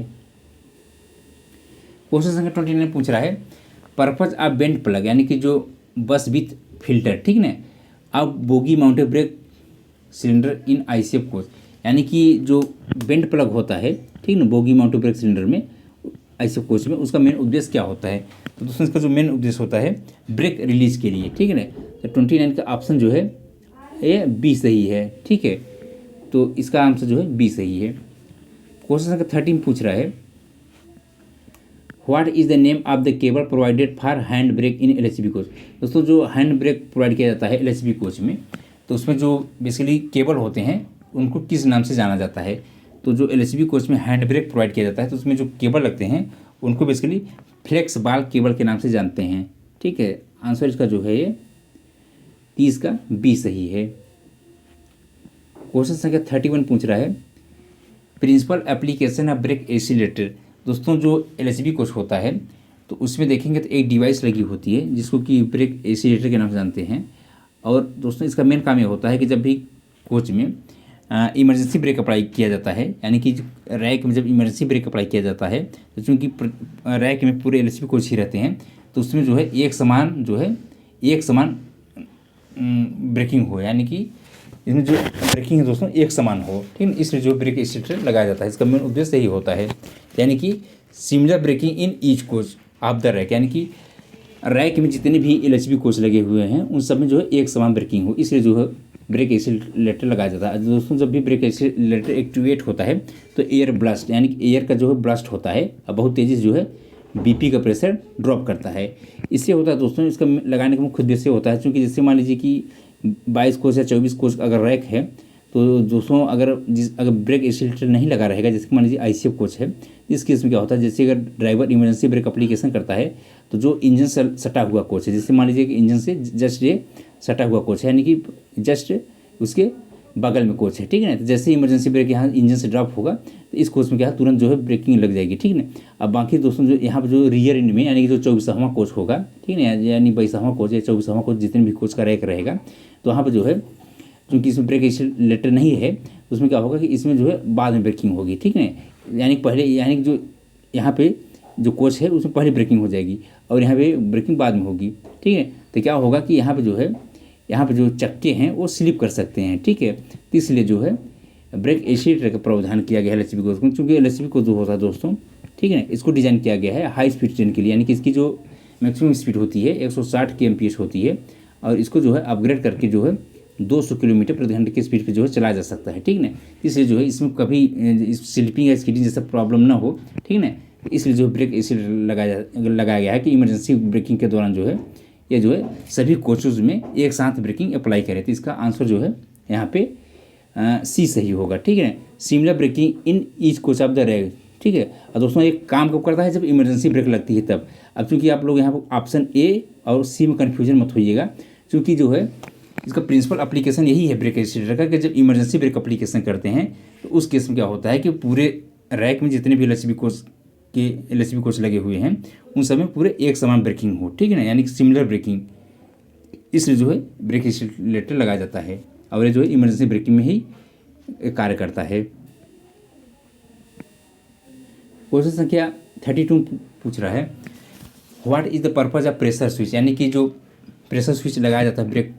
A: क्वेश्चन संख्या 29 पूछ रहा है पर्पज ऑफ बेंट प्लग, यानी कि जो बस विथ फिल्टर, ठीक ना, अब बोगी माउंटेड ब्रेक सिलेंडर इन ICF कोच, यानी कि जो बेंट प्लग होता है, ठीक ना, बोगी माउंटेड ब्रेक सिलेंडर में ICF कोच में, उसका मेन उद्देश्य क्या होता है। तो दोस्तों इसका जो मेन उद्देश्य होता है ब्रेक रिलीज के लिए, ठीक है ना। तो 29 का ऑप्शन जो है ये बी सही है, ठीक है। तो इसका आंसर जो है बी सही है। क्वेश्चन संख्या 13 पूछ रहा है what is the name of the cable provided for hand brake in LHB coach. दोस्तों जो हैंड ब्रेक प्रोवाइड किया जाता है LHB कोच में, तो उसमें जो बेसिकली केबल होते हैं उनको किस नाम से जाना जाता है। तो जो LHB कोच में हैंड ब्रेक प्रोवाइड किया जाता है तो उसमें जो केबल लगते हैं उनको बेसिकली फ्लेक्स बाल केबल के नाम से जानते हैं, ठीक है। आंसर इसका जो है ये 30 का बी सही है। क्वेश्चन संख्या 31 पूछ रहा है principle application of brake accelerator. दोस्तों जो LHB कोच होता है तो उसमें देखेंगे तो एक डिवाइस लगी होती है जिसको कि ब्रेक एक्सीलरेटर के नाम से जानते हैं। और दोस्तों इसका मेन काम ये होता है कि जब भी कोच में इमरजेंसी ब्रेक अप्लाई किया जाता है, यानी कि रैक में जब इमरजेंसी ब्रेक अप्लाई किया जाता है तो चूँकि रैक में पूरे LHB कोच ही रहते हैं तो उसमें जो है एक समान ब्रेकिंग हो, यानी कि इसमें जो ब्रेकिंग है दोस्तों एक समान हो, ठीक है, इसलिए जो ब्रेक एक्सीलरेटर लगाया जाता है। इसका मेन उद्देश्य यही होता है, यानी कि similar braking in each coach of the rake, यानी कि रैक में जितने भी LHB कोच लगे हुए हैं उन सब में जो है एक समान ब्रेकिंग हो, इसलिए जो है ब्रेक एक्सीलरेटर लगाया जाता है। दोस्तों जब भी ब्रेक एक्सीलरेटर एक्टिवेट होता है तो एयर ब्लास्ट, यानी कि एयर का जो है ब्लास्ट होता है और बहुत तेज़ी से जो है BP का प्रेशर ड्रॉप करता है। इससे होता है दोस्तों इसका लगाने का मुख्य उद्देश्य होता है, क्योंकि जैसे मान लीजिए कि 22 कोच या 24 कोच अगर रैक है तो दोस्तों अगर ब्रेक एक्सीलरेटर नहीं लगा रहेगा, जैसे मान लीजिए ICF कोच है, इस केस में क्या होता है जैसे अगर ड्राइवर इमरजेंसी ब्रेक एप्लीकेशन करता है तो जो इंजन से सटा हुआ कोच है, जैसे मान लीजिए कि इंजन से जस्ट ये सटा हुआ कोच है, यानी कि जस्ट उसके बगल में कोच है, ठीक है ना। तो जैसे इमरजेंसी ब्रेक यहाँ इंजन से ड्रॉप होगा तो इस कोच में क्या है तुरंत जो है ब्रेकिंग लग जाएगी, ठीक है ना। अब बाकी दोस्तों जो यहाँ पर जो रियर एंड में यानी कि जो 24वां कोच होगा, ठीक है ना, यानी 22वां कोच या 24वां कोच जितने भी कोच का रैक रहेगा तो वहाँ पर जो है क्योंकि इसमें ब्रेक एक्सीलरेटर नहीं है उसमें क्या होगा कि इसमें जो है बाद में ब्रेकिंग होगी, ठीक है, यानी पहले यानी कि जो यहाँ पे जो कोच है उसमें पहले ब्रेकिंग हो जाएगी और यहाँ पे ब्रेकिंग बाद में होगी, ठीक है। तो क्या होगा कि यहाँ पे जो है यहाँ पे जो चक्के हैं वो स्लिप कर सकते हैं, ठीक है। तो इसलिए जो है ब्रेक एक्सीलरेटर का प्रावधान किया गया है LHB कोच में, क्योंकि LHB कोच जो होता है दोस्तों, ठीक है, इसको डिज़ाइन किया गया है हाई स्पीड ट्रेन के लिए, यानी कि इसकी जो मैक्सिमम स्पीड होती है 160 kmph होती है और इसको जो है अपग्रेड करके जो है 200 किलोमीटर प्रति घंटे की स्पीड पे जो है चलाया जा सकता है, ठीक ना। इसलिए जो है इसमें कभी स्लिपिंग या स्किडिंग जैसा प्रॉब्लम ना हो, ठीक ना। इसलिए जो ब्रेक एक्सीलरेटर लगाया गया है कि इमरजेंसी ब्रेकिंग के दौरान जो है ये जो है सभी कोचेज में एक साथ ब्रेकिंग अप्लाई करे। तो इसका आंसर जो है यहाँ पे सी सही होगा, ठीक है ना। Similar braking in each coach of the rake, ठीक है। और दोस्तों एक काम कब करता है जब इमरजेंसी ब्रेक लगती है तब। अब चूँकि आप लोग यहाँ पर ऑप्शन ए और सी में कन्फ्यूजन मत होइएगा, क्योंकि जो है इसका प्रिंसिपल एप्लीकेशन यही है ब्रेक एक्सीलरेटर का कि जब इमरजेंसी ब्रेक एप्लीकेशन करते हैं तो उस केस में क्या होता है कि पूरे रैक में जितने भी LHB कोच लगे हुए हैं उन सब में पूरे एक समान ब्रेकिंग हो, ठीक है ना, यानी कि सिमिलर ब्रेकिंग, इसलिए जो है ब्रेक एक्सीलरेटर लगाया जाता है और ये जो है इमरजेंसी ब्रेकिंग में ही कार्य करता है। क्वेश्चन संख्या 32 पूछ रहा है what is the purpose of pressure switch, यानी कि जो प्रेशर स्विच लगाया जाता है ब्रेक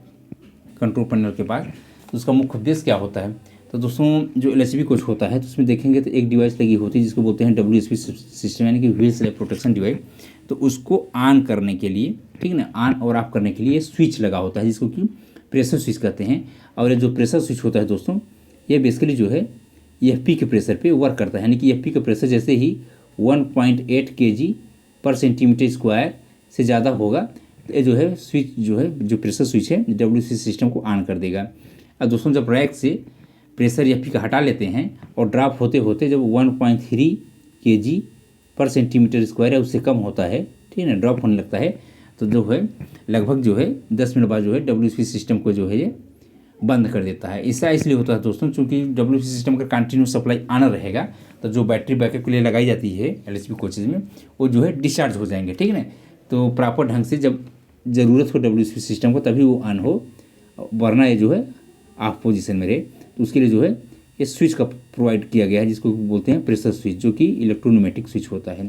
A: कंट्रोल पैनल के पास तो उसका मुख्य उद्देश्य क्या होता है। तो दोस्तों जो LHB कोच होता है तो उसमें देखेंगे तो एक डिवाइस लगी होती है जिसको बोलते हैं WSP सिस्टम, यानी कि व्हील स्लैब प्रोटेक्शन डिवाइस। तो उसको ऑन करने के लिए, ठीक है ना, ऑन और ऑफ करने के लिए स्विच लगा होता है जिसको कि प्रेशर स्विच कहते हैं। और ये जो प्रेशर स्विच होता है दोस्तों ये बेसिकली जो है एफ के प्रेशर पे वर्क करता है, यानी कि एफ का प्रेशर जैसे ही 1.8 kg पर सेंटीमीटर स्क्वायर से ज़्यादा होगा तो ये जो है स्विच जो है, जो प्रेशर स्विच है WC सिस्टम को ऑन कर देगा। अब दोस्तों जब रैक से प्रेशर एफ का हटा लेते हैं और ड्रॉप होते होते जब 1.3 kg पर सेंटीमीटर स्क्वायर है उससे कम होता है, ठीक है ना, ड्रॉप होने लगता है, तो जो है लगभग जो है 10 मिनट बाद जो है WC सिस्टम को जो है ये बंद कर देता है। ऐसा इसलिए होता है दोस्तों क्योंकि WC सिस्टम का कंटिन्यू सप्लाई आना रहेगा तो जो बैटरी बैकअप के लिए लगाई जाती है LHB कोचेज में वो जो है डिस्चार्ज हो जाएंगे, ठीक है ना। तो प्रॉपर ढंग से जब ज़रूरत हो WC सिस्टम को तभी वो ऑन हो, वरना ये जो है ऑफ पोजीशन में रहे, तो उसके लिए जो है ये स्विच का प्रोवाइड किया गया है जिसको बोलते हैं प्रेशर स्विच, जो कि इलेक्ट्रोन्यूमेटिक स्विच होता है।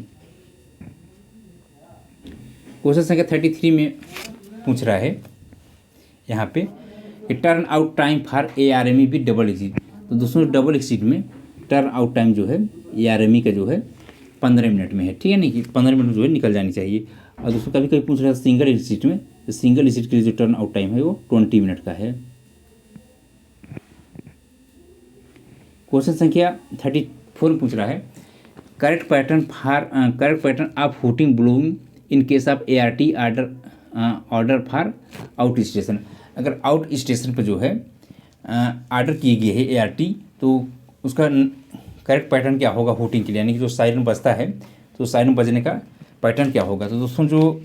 A: क्वेश्चन संख्या 33 में पूछ रहा है यहाँ पे turn out time for ARME भी डबल एग्जिट। तो दोस्तों डबल एग्जिट में टर्न आउट टाइम जो है ARME का जो है 15 मिनट में है, ठीक है, नहीं कि 15 मिनट में जो है निकल जानी चाहिए। और दोस्तों कभी कभी पूछ रहा है सिंगल एग्जिट में, तो सिंगल एग्जिट के लिए जो टर्न आउट टाइम है वो 20 मिनट का है। क्वेश्चन संख्या 34 में पूछ रहा है correct pattern of hooting blowing in case of ART order for out station. अगर आउट स्टेशन पर जो है ऑर्डर किए गए है ART, तो उसका करेक्ट पैटर्न क्या होगा हुटिंग के लिए, यानी कि जो सायरन बजता है तो सायरन बजने का पैटर्न क्या होगा। तो दोस्तों जो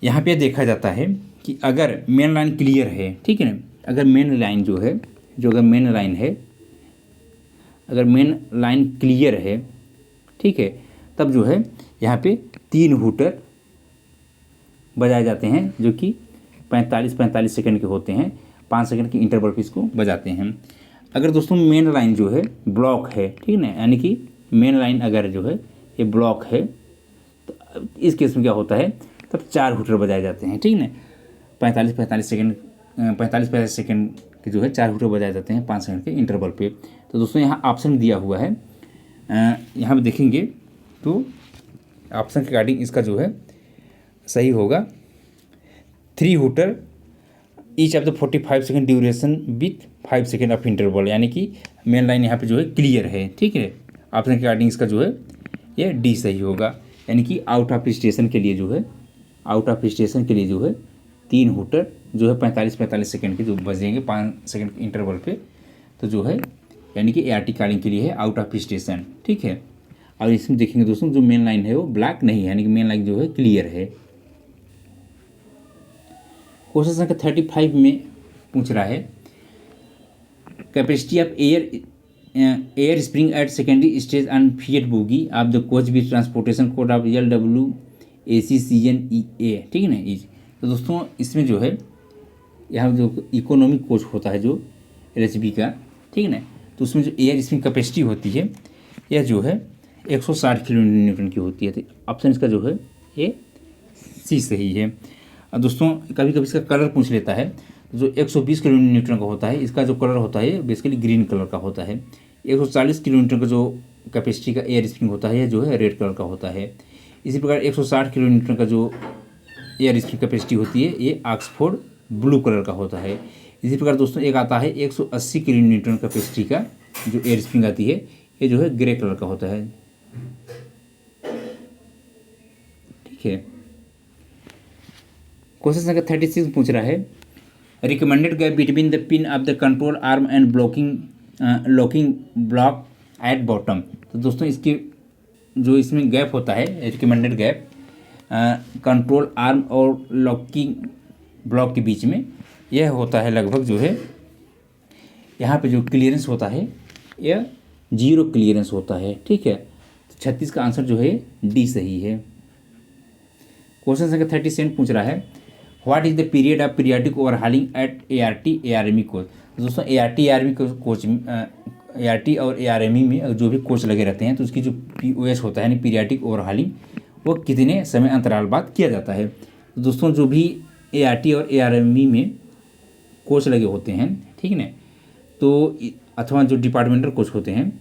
A: यहाँ पे देखा जाता है कि अगर मेन लाइन क्लियर है, ठीक है ना, अगर मेन लाइन जो है अगर मेन लाइन है, अगर मेन लाइन क्लियर है, ठीक है, तब जो है यहाँ पे 3 हूटर बजाए जाते हैं जो कि 45 सेकंड के होते हैं, 5 सेकंड के इंटरवल पे इसको बजाते हैं। अगर दोस्तों मेन लाइन जो है ब्लॉक है, ठीक है ना, यानी कि मेन लाइन अगर जो है ये ब्लॉक है तो इस केस में क्या होता है तब 4 हूटर बजाए जाते हैं, ठीक है ना, 45 सेकंड के जो है 4 हूटर बजाए जाते हैं 5 सेकंड के इंटरवल पे। तो दोस्तों यहाँ ऑप्शन दिया हुआ है, यहाँ पे देखेंगे तो ऑप्शन के अकॉर्डिंग इसका जो है सही होगा 3 hooter each of the 45 second duration with 5 second of interval, यानी कि मेन लाइन यहाँ पे जो है क्लियर है, ठीक है। ऑप्शन के अकॉर्डिंग इसका जो है ये डी सही होगा, यानी कि आउट ऑफ स्टेशन के लिए जो है 3 हूटर जो है 45 सेकंड के जो बजेंगे 5 सेकंड के इंटरवल पे, तो जो है यानी कि ART कॉलिंग के लिए है आउट ऑफ स्टेशन, ठीक है। और इसमें देखेंगे दोस्तों जो मेन लाइन है वो ब्लैक नहीं है, यानी कि मेन लाइन जो है क्लियर है। क्वेश्चन संख्या 35 में पूछ रहा है capacity of air spring at secondary stage and FIAT bogie of the coach with transportation code of LWACCNEA, ठीक है ना, इज। तो दोस्तों इसमें जो है यहाँ जो इकोनॉमिक कोच होता है जो LHB का, ठीक है ना, तो उसमें जो एयर स्प्रिंग कैपेसिटी होती है यह जो है 160 किलो न्यूटन की होती है। तो ऑप्शन इसका जो है ये सी सही है। और दोस्तों कभी कभी इसका कलर पूछ लेता है, जो 120 किलो न्यूटन का होता है इसका जो कलर होता है बेसिकली ग्रीन कलर का होता है। 140 किलो न्यूटन का जो कैपेसिटी का एयर स्प्रिंग होता है जो है रेड कलर का होता है। इसी प्रकार 160 किलो न्यूटन का जो एयर स्प्रिंग कैपेसिटी होती है ये ऑक्सफोर्ड ब्लू कलर का होता है। इसी प्रकार दोस्तों एक आता है 180 किलो न्यूटन कैपेसिटी का जो एयर स्प्रिंग आती है ये जो है ग्रे कलर का होता है, ठीक है। क्वेश्चन संख्या 36 पूछ रहा है recommended gap between the pin of the control arm and locking block at bottom. तो दोस्तों इसके जो इसमें गैप होता है रिकमेंडेड गैप कंट्रोल आर्म और लॉकिंग ब्लॉक के बीच में यह होता है लगभग जो है यहाँ पे जो क्लियरेंस होता है यह 0 क्लियरेंस होता है, ठीक है। तो 36 का आंसर जो है डी सही है। क्वेश्चन संख्या 37 पूछ रहा है what is the period of periodic overhauling at ART ARME coach. दोस्तों ART ARME कोच ART और ARME में जो भी कोच लगे रहते हैं तो उसकी जो POS होता है यानी पीरियाडिक ओवरहॉलिंग वो कितने समय अंतराल बाद किया जाता है। तो दोस्तों जो भी ART और ARME में कोच लगे होते हैं, ठीक है ना, तो अथवा जो डिपार्टमेंटल कोच होते हैं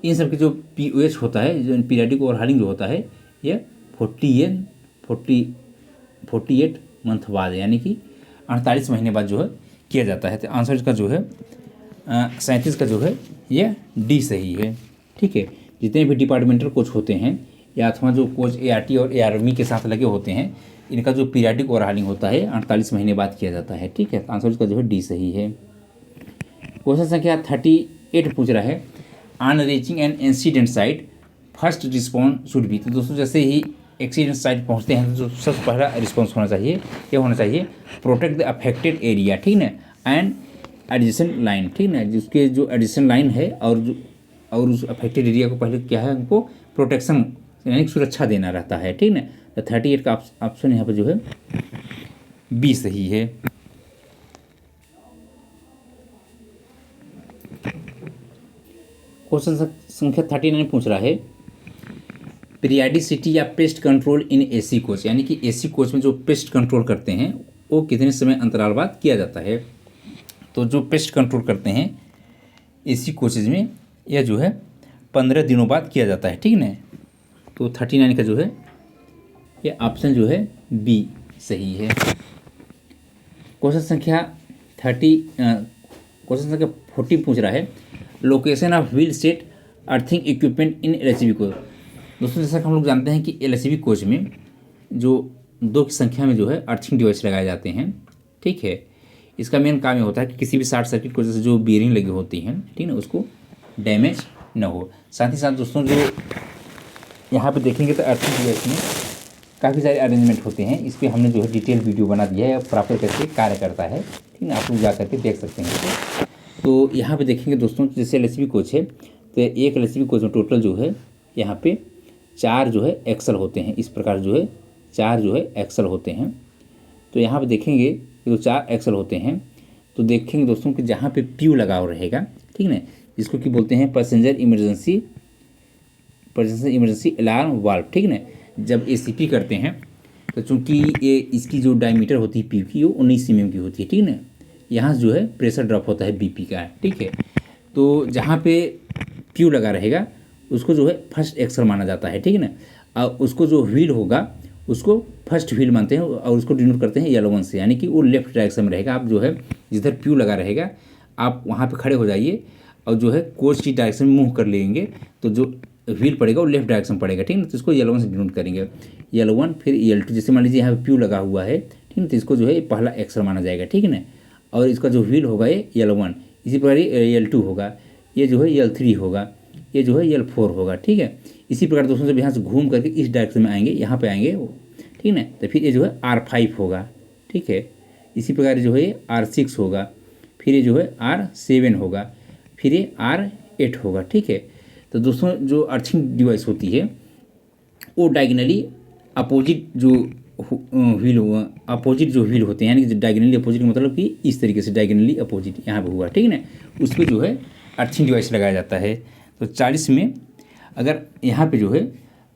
A: इन सब के जो POS होता है जो पीरियडिक ओवरहॉलिंग जो होता है ये 48 मंथ बाद यानी कि 48 महीने बाद जो है किया जाता है। तो आंसर इसका जो है 37 का जो है यह डी सही है। ठीक है, जितने भी डिपार्टमेंटल कोच होते हैं या अथवा जो कोच ART और ARME के साथ लगे होते हैं, इनका जो पीरियाडिक ओवरहालिंग होता है 48 महीने बाद किया जाता है। ठीक है, तो आंसर इसका जो है डी सही है। क्वेश्चन संख्या 38 पूछ रहा है, on reaching an incident site first response should be. तो दोस्तों जैसे ही एक्सीडेंट साइट पहुंचते हैं तो जो सबसे पहला रिस्पॉन्स होना चाहिए, क्या होना चाहिए, प्रोटेक्ट द अफेक्टेड एरिया, ठीक ना, एंड एडिशन लाइन, ठीक ना, जिसके जो एडिशन लाइन है और उस अफेक्टेड एरिया को पहले क्या है, उनको प्रोटेक्शन यानी सुरक्षा देना रहता है। ठीक ना, तो 38 का ऑप्शन यहाँ पर जो है बी सही है। क्वेश्चन संख्या 39 पूछ रहा है, पीरियाडिसिटी या पेस्ट कंट्रोल इन AC कोच, यानी कि AC कोच में जो पेस्ट कंट्रोल करते हैं वो कितने समय अंतराल बाद किया जाता है। तो जो पेस्ट कंट्रोल करते हैं AC कोचेज में, यह जो है 15 दिनों बाद किया जाता है। ठीक है, तो 39 का जो है ये ऑप्शन जो है बी सही है। क्वेश्चन संख्या 40 पूछ रहा है, location of wheel set earthing equipment in LHV coach. दोस्तों जैसा कि हम लोग जानते हैं कि LHV कोच में जो 2 की संख्या में जो है अर्थिंग डिवाइस लगाए जाते हैं। ठीक है, इसका मेन काम ये होता है कि किसी भी शॉर्ट सर्किट को जैसे जो बीयरिंग लगी होती हैं, ठीक है, उसको डैमेज न हो। साथ ही साथ दोस्तों जो यहाँ पे देखेंगे तो अर्थिंग डिवाइस में काफ़ी सारे अरेंजमेंट होते हैं। इस पर हमने जो है डिटेल वीडियो बना दिया है, प्रॉपर कैसे कार्य करता है, ठीक है, आप लोग जा करके देख सकते हैं। तो यहाँ पे देखेंगे दोस्तों, जैसे LHV कोच है तो एक LHV कोच में टोटल जो है यहाँ पे 4 जो है एक्सल होते हैं। इस प्रकार जो है 4 जो है एक्सल होते हैं। तो यहाँ पे देखेंगे जो 4 एक्सल होते हैं, तो देखेंगे दोस्तों कि जहाँ पे प्यू लगा हुआ रहेगा, ठीक है ना, जिसको कि बोलते हैं पैसेंजर इमरजेंसी अलार्म वाल्व, ठीक है ना। जब ACP करते हैं तो चूँकि ये इसकी जो डायमीटर होती है प्यू की वो 19 mm की होती है, ठीक है ना। यहाँ जो है प्रेशर ड्रॉप होता है BP का, ठीक है। तो जहाँ पे प्यू लगा रहेगा उसको जो है फर्स्ट एक्सल माना जाता है, ठीक है ना। और उसको जो व्हील होगा उसको फर्स्ट व्हील मानते हैं और उसको डिनोट करते हैं L1 से, यानी कि वो लेफ्ट डायरेक्शन में रहेगा। आप जो है जिधर प्यू लगा रहेगा आप वहाँ पे खड़े हो जाइए और जो है कोच की डायरेक्शन में मूव कर लेंगे, तो जो व्हील पड़ेगा वो लेफ्ट डायरेक्शन पड़ेगा, ठीक है। तो इसको L1 से डिनोट करेंगे, L1 फिर L2। जैसे मान लीजिए यहाँ पे प्यू लगा हुआ है, ठीक है, तो इसको जो है पहला एक्सल माना जाएगा, ठीक है ना। और इसका जो व्हील होगा ये L1, इसी प्रकार ये L2 होगा, ये जो है L3 होगा, ये जो है L4 होगा, ठीक है। इसी प्रकार दोस्तों जब यहाँ से घूम करके इस डायरेक्शन में आएंगे, यहाँ पे आएंगे, ठीक है ना, तो फिर ये जो है R5 होगा, ठीक है। इसी प्रकार जो है ये R6 होगा, फिर ये जो है R7 होगा, फिर ये R8 होगा, ठीक है। तो दोस्तों जो अर्थिंग डिवाइस होती है वो डायगनली अपोजिट जो व्हील हुआ, अपोजिट जो व्हील होते हैं, यानी कि डायगनली अपोजिट मतलब कि इस तरीके से डायगनली अपोजिट यहाँ पे हुआ, ठीक है ना, उस पर जो है अर्थिंग डिवाइस लगाया जाता है। तो 40 में अगर यहाँ पे जो है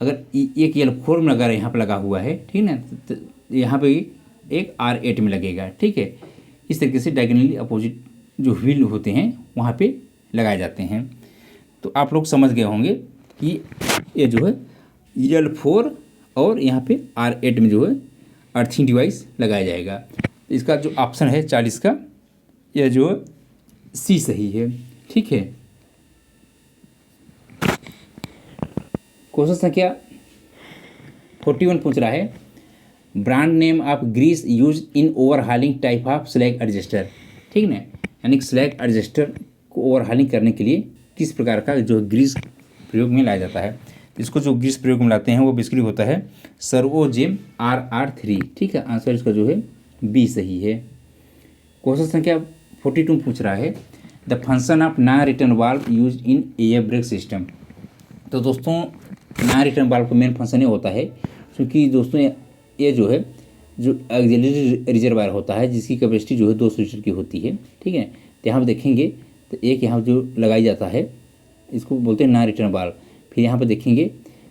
A: अगर एक L4 में अगर यहाँ पे लगा हुआ है, ठीक है ना, तो यहाँ पे एक R8 में लगेगा, ठीक है। इस तरीके से डायगनली अपोजिट जो व्हील होते हैं वहाँ पे लगाए जाते हैं। तो आप लोग समझ गए होंगे कि ये जो है L4 और यहाँ पे R8 में जो है अर्थिंग डिवाइस लगाया जाएगा। इसका जो ऑप्शन है 40 का, यह जो है C सही है, ठीक है। क्वेश्चन संख्या 41 पूछ रहा है, brand name of grease use in overhauling type of slack adjuster, ठीक है, यानी स्लैग एडजस्टर को ओवरहालिंग करने के लिए किस प्रकार का जो ग्रीस प्रयोग में लाया जाता है। इसको जो ग्रीस प्रयोग में लाते हैं वो बेसिकली होता है सर्वोजेम RR3, ठीक है। आंसर इसका जो है बी सही है। क्वेश्चन संख्या 42 पूछ रहा है, the function of non return valve use in air brake system. तो दोस्तों नॉन रिटर्न वाल्व का मेन फंक्शन ये होता है, क्योंकि दोस्तों ये जो है जो ऑक्सिलरी रिजर्वायर होता है जिसकी कैपेसिटी जो है 200 लीटर की होती है, ठीक है। तो यहाँ पर देखेंगे तो एक यहाँ जो लगाई जाता है इसको बोलते हैं नॉन रिटर्न वाल्व। फिर यहाँ पर देखेंगे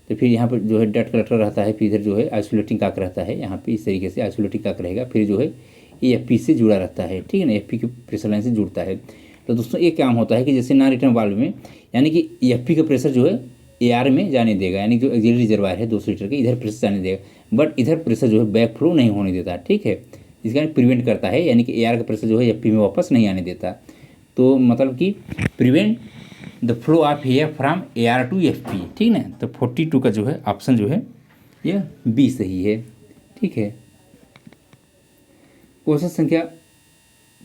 A: तो फिर यहाँ पर जो है डट कलेक्टर रहता है, फिर इधर जो है आइसोलेटिंग काक रहता है, यहाँ पे इस तरीके से आइसोलेटिंग काक रहेगा, फिर जो है ये FP से जुड़ा रहता है, ठीक है ना, FP के प्रेशर लाइन से जुड़ता है। तो दोस्तों एक काम होता है कि जैसे नॉन रिटर्न वाल्व में यानी कि FP का प्रेशर जो है AR में जाने देगा, यानी जो ऑक्सिलरी रिजर्वायर है 200 लीटर के, इधर प्रेशर जाने देगा, बट इधर प्रेशर जो है बैक फ्लो नहीं होने देता, ठीक है। इसका प्रिवेंट करता है, यानी कि AR का प्रेशर जो है FP में वापस नहीं आने देता। तो मतलब कि prevent the flow of air from AR to FP, ठीक ना। तो 42 का जो है ऑप्शन जो है ये बी सही है, ठीक है। क्वेश्चन संख्या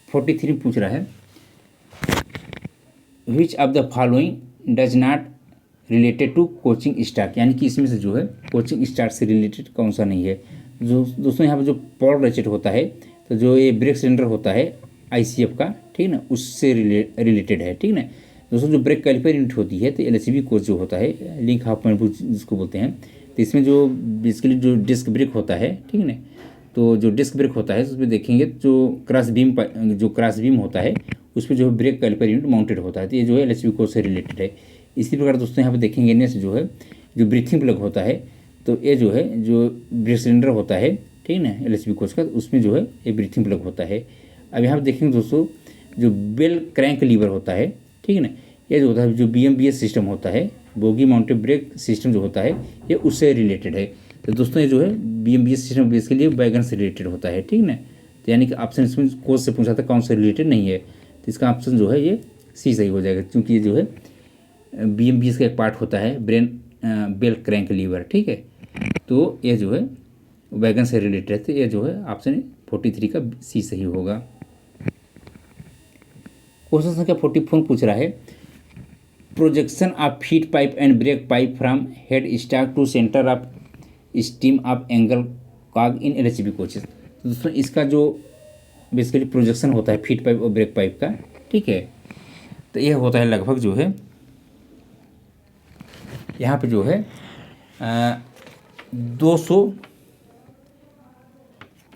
A: 43 पूछ रहा है, which of the following does not related to coaching staff, यानी कि इसमें से जो है कोचिंग स्टाफ से रिलेटेड कौन सा नहीं है। जो दोस्तों यहाँ पर जो पॉल रेचेट होता है, तो जो ये ब्रेक सिलेंडर होता है ICF का, ठीक ना, उससे रिलेटेड है, ठीक ना। दोस्तों जो ब्रेक कैलिपर यूनिट होती है, तो LHB कोच जो होता है, लिंक हाफ पॉइंट जिसको बोलते हैं, तो इसमें जो बेसिकली जो डिस्क ब्रेक होता है, ठीक है ना, तो जो डिस्क ब्रेक होता है उसमें देखेंगे जो क्रॉस बीम होता है उस पर जो है ब्रेक कैलिपर यूनिट माउंटेड होता है, तो ये जो है LHB कोच से रिलेटेड है। इसी प्रकार दोस्तों यहाँ पे देखेंगे नेक्स्ट जो है जो ब्रीथिंग प्लग होता है, तो ये जो है जो ब्रेक सिलेंडर होता है, ठीक है ना, LHB कोच का, उसमें जो है ये ब्रीथिंग प्लग होता है। अब यहाँ पर देखेंगे दोस्तों जो बेल क्रैंक लीवर होता है, ठीक है ना, ये जो होता है जो BMBS सिस्टम होता है, बोगी माउंटेड ब्रेक सिस्टम जो होता है, ये उससे रिलेटेड है। तो दोस्तों ये जो है BMBS सिस्टम बेस लिए वैगन से रिलेटेड होता है, ठीक ना। तो यानी कि ऑप्शन इसमें कोच से पूछा था कौन से रिलेटेड नहीं है, तो इसका ऑप्शन जो है ये सी सही हो जाएगा, क्योंकि ये जो है BMBS का एक पार्ट होता है बेल क्रैंक लीवर, ठीक है। तो ये जो है वैगन से रिलेटेड है, तो ये जो है ऑप्शन 43 का सी सही होगा। क्वेश्चन संख्या 44 पूछ रहा है, projection of feed pipe and brake pipe from head stock to centre of stem of angle cock in LHB coaches. तो दोस्तों इसका जो बेसिकली प्रोजेक्शन होता है फीड पाइप और ब्रेक पाइप का, ठीक है, तो यह होता है लगभग जो है यहाँ पे जो है 200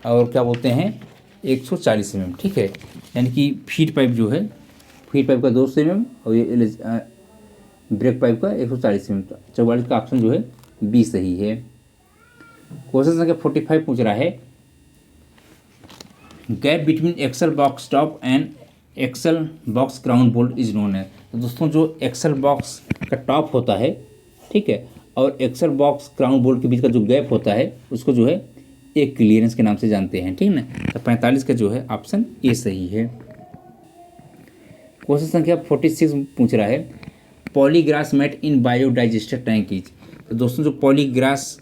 A: और क्या बोलते हैं 140 mm, ठीक है। यानी कि फीड पाइप जो है, फीड पाइप का 200 mm और ये ब्रेक पाइप का 140 mm। 44 का ऑप्शन जो है बी सही है। क्वेश्चन संख्या 45 पूछ रहा है, gap between axle box top and axle box crown bolt is known है। तो दोस्तों जो एक्सल बॉक्स का टॉप होता है, ठीक है, और एक्सल बॉक्स क्राउन बोल्ट के बीच का जो गैप होता है उसको जो है एक क्लियरेंस के नाम से जानते हैं, ठीक ना। तो 45 का जो है ऑप्शन ए सही है। क्वेश्चन संख्या 46 पूछ रहा है, polygrass mat in biodigester tank is. तो दोस्तों जो पॉलीग्रास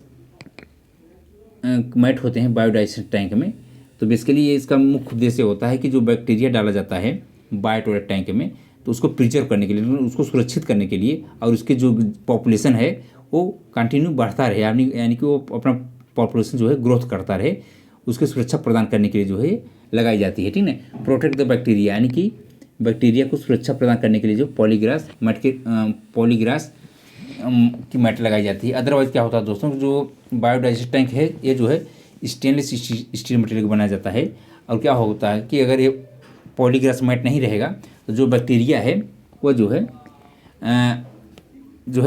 A: मैट होते हैं बायोडाइजेस्टर टैंक में, तो बेसिकली ये इसका मुख्य उद्देश्य होता है कि जो बैक्टीरिया डाला जाता है बायोटॉयलेट टैंक में, तो उसको प्रिजर्व करने के लिए, उसको सुरक्षित करने के लिए, और उसके जो पॉपुलेशन है वो कंटिन्यू बढ़ता रहे, यानी कि वो अपना पॉपुलेशन जो है ग्रोथ करता रहे, उसकी सुरक्षा प्रदान करने के लिए जो है लगाई जाती है, ठीक है। प्रोटेक्ट द बैक्टीरिया, यानी कि बैक्टीरिया को सुरक्षा प्रदान करने के लिए जो पॉलीग्रास की मैट लगाई जाती है। अदरवाइज क्या होता है दोस्तों, जो बायोडाइजेस्टर टैंक है ये जो है स्टेनलेस स्टील मटेरियल का बनाया जाता है, और क्या होता है कि अगर ये पॉलीग्रास मैट नहीं रहेगा तो जो बैक्टीरिया है वो जो है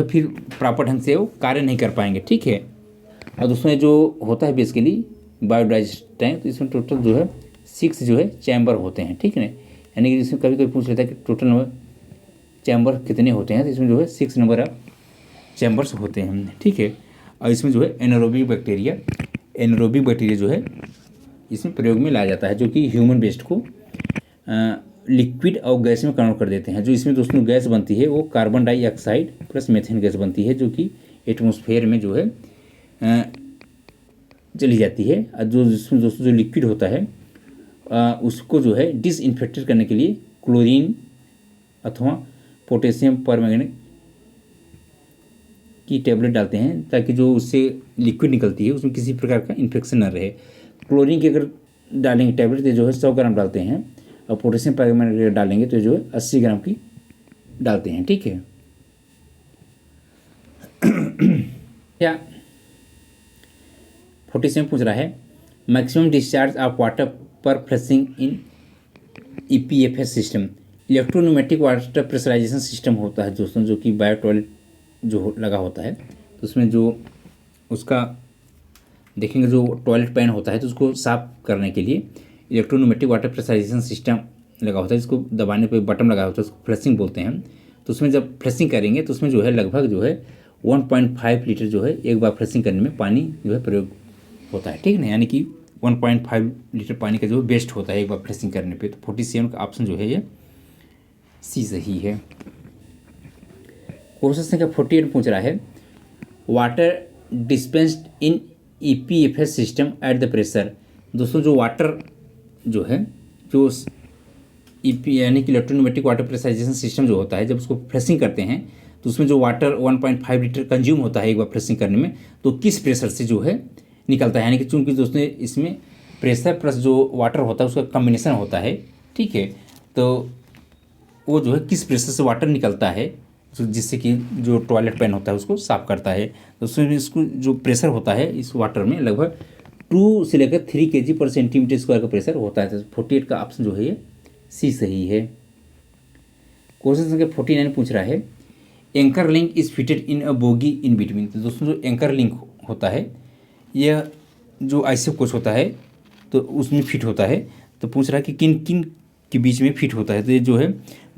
A: फिर प्रॉपर ढंग से वो कार्य नहीं कर पाएंगे, ठीक है। और दोस्तों ये जो होता है बेसिकली बायोडाइजेस्टर टैंक, तो इसमें टोटल जो है 6 जो है चैम्बर होते हैं, ठीक है ना। यानी कि इसमें कभी कभी पूछ लेता है कि टोटल नंबर चैम्बर कितने होते हैं, तो इसमें जो है 6 नंबर ऑफ चैम्बर्स होते हैं, ठीक है। और इसमें जो है एनारोबिक बैक्टीरिया जो है इसमें प्रयोग में लाया जाता है, जो कि ह्यूमन वेस्ट को लिक्विड और गैस में कन्वर्ट कर देते हैं। जो इसमें दोस्तों गैस बनती है वो carbon dioxide plus methane gas बनती है, जो कि एटमॉस्फेयर में जो है चली जाती है। और जो जिसमें दोस्तों जो लिक्विड होता है उसको जो है डिसइंफेक्टेड करने के लिए क्लोरीन अथवा पोटेशियम परमैंगनेट की टेबलेट डालते हैं, ताकि जो उससे लिक्विड निकलती है उसमें किसी प्रकार का इन्फेक्शन न रहे। क्लोरीन की अगर डालेंगे टेबलेट तो जो है 100 ग्राम डालते हैं, और पोटेशियम परमैंगनेट डालेंगे तो जो है 80 ग्राम की डालते हैं, ठीक है। क्या 47 पूछ रहा है, maximum discharge of water per flushing in EPFS system. Electropneumatic water pressurisation system होता है दोस्तों, जो कि बायो टॉयलेट जो लगा होता है, तो उसमें जो उसका देखेंगे जो टॉयलेट पैन होता है तो उसको साफ करने के लिए इलेक्ट्रोन्यूमेटिक वाटर प्रेशराइजेशन सिस्टम लगा होता है, जिसको दबाने पे बटन लगा होता है, उसको फ्लशिंग बोलते हैं। तो उसमें जब फ्लशिंग करेंगे तो उसमें जो है लगभग जो है 1.5 लीटर जो है एक बार फ्लशिंग करने में पानी जो है प्रयोग होता है, ठीक है ना। यानी कि 1.5 लीटर पानी का जो वेस्ट होता है एक बार फ्लशिंग करने पे। तो 47 का ऑप्शन जो है ये सी सही है। क्वेश्चन संख्या 48 पूछ रहा है water dispensed in EPFS system at the pressure. दोस्तों जो वाटर जो है जो ईपी यानी कि इलेक्ट्रोन्यूमेटिक वाटर प्रेशराइजेशन सिस्टम जो होता है, जब उसको फ्लशिंग करते हैं तो उसमें जो वाटर 1.5 लीटर कंज्यूम होता है एक बार फ्लशिंग करने में, तो किस प्रेशर से जो है निकलता है। यानी कि चूंकि दोस्तों इसमें प्रेशर प्लस जो वाटर होता है उसका कम्बिनेशन होता है, ठीक है। तो वो जो है किस प्रेशर से वाटर निकलता है जिससे कि जो टॉयलेट पैन होता है उसको साफ करता है। तो उसमें इसको जो प्रेशर होता है इस वाटर में लगभग 2 से लेकर 3 kg पर सेंटीमीटर स्क्वायर का प्रेशर होता है। तो 48 का ऑप्शन जो है ये सी सही है। क्वेश्चन संख्या 49 पूछ रहा है anchor link is fitted in a bogie in between. तो दोस्तों जो एंकर लिंक होता है यह जो आईसीएफ कोच होता है तो उसमें फिट होता है। तो पूछ रहा है कि किन किन के बीच में फिट होता है। तो ये जो है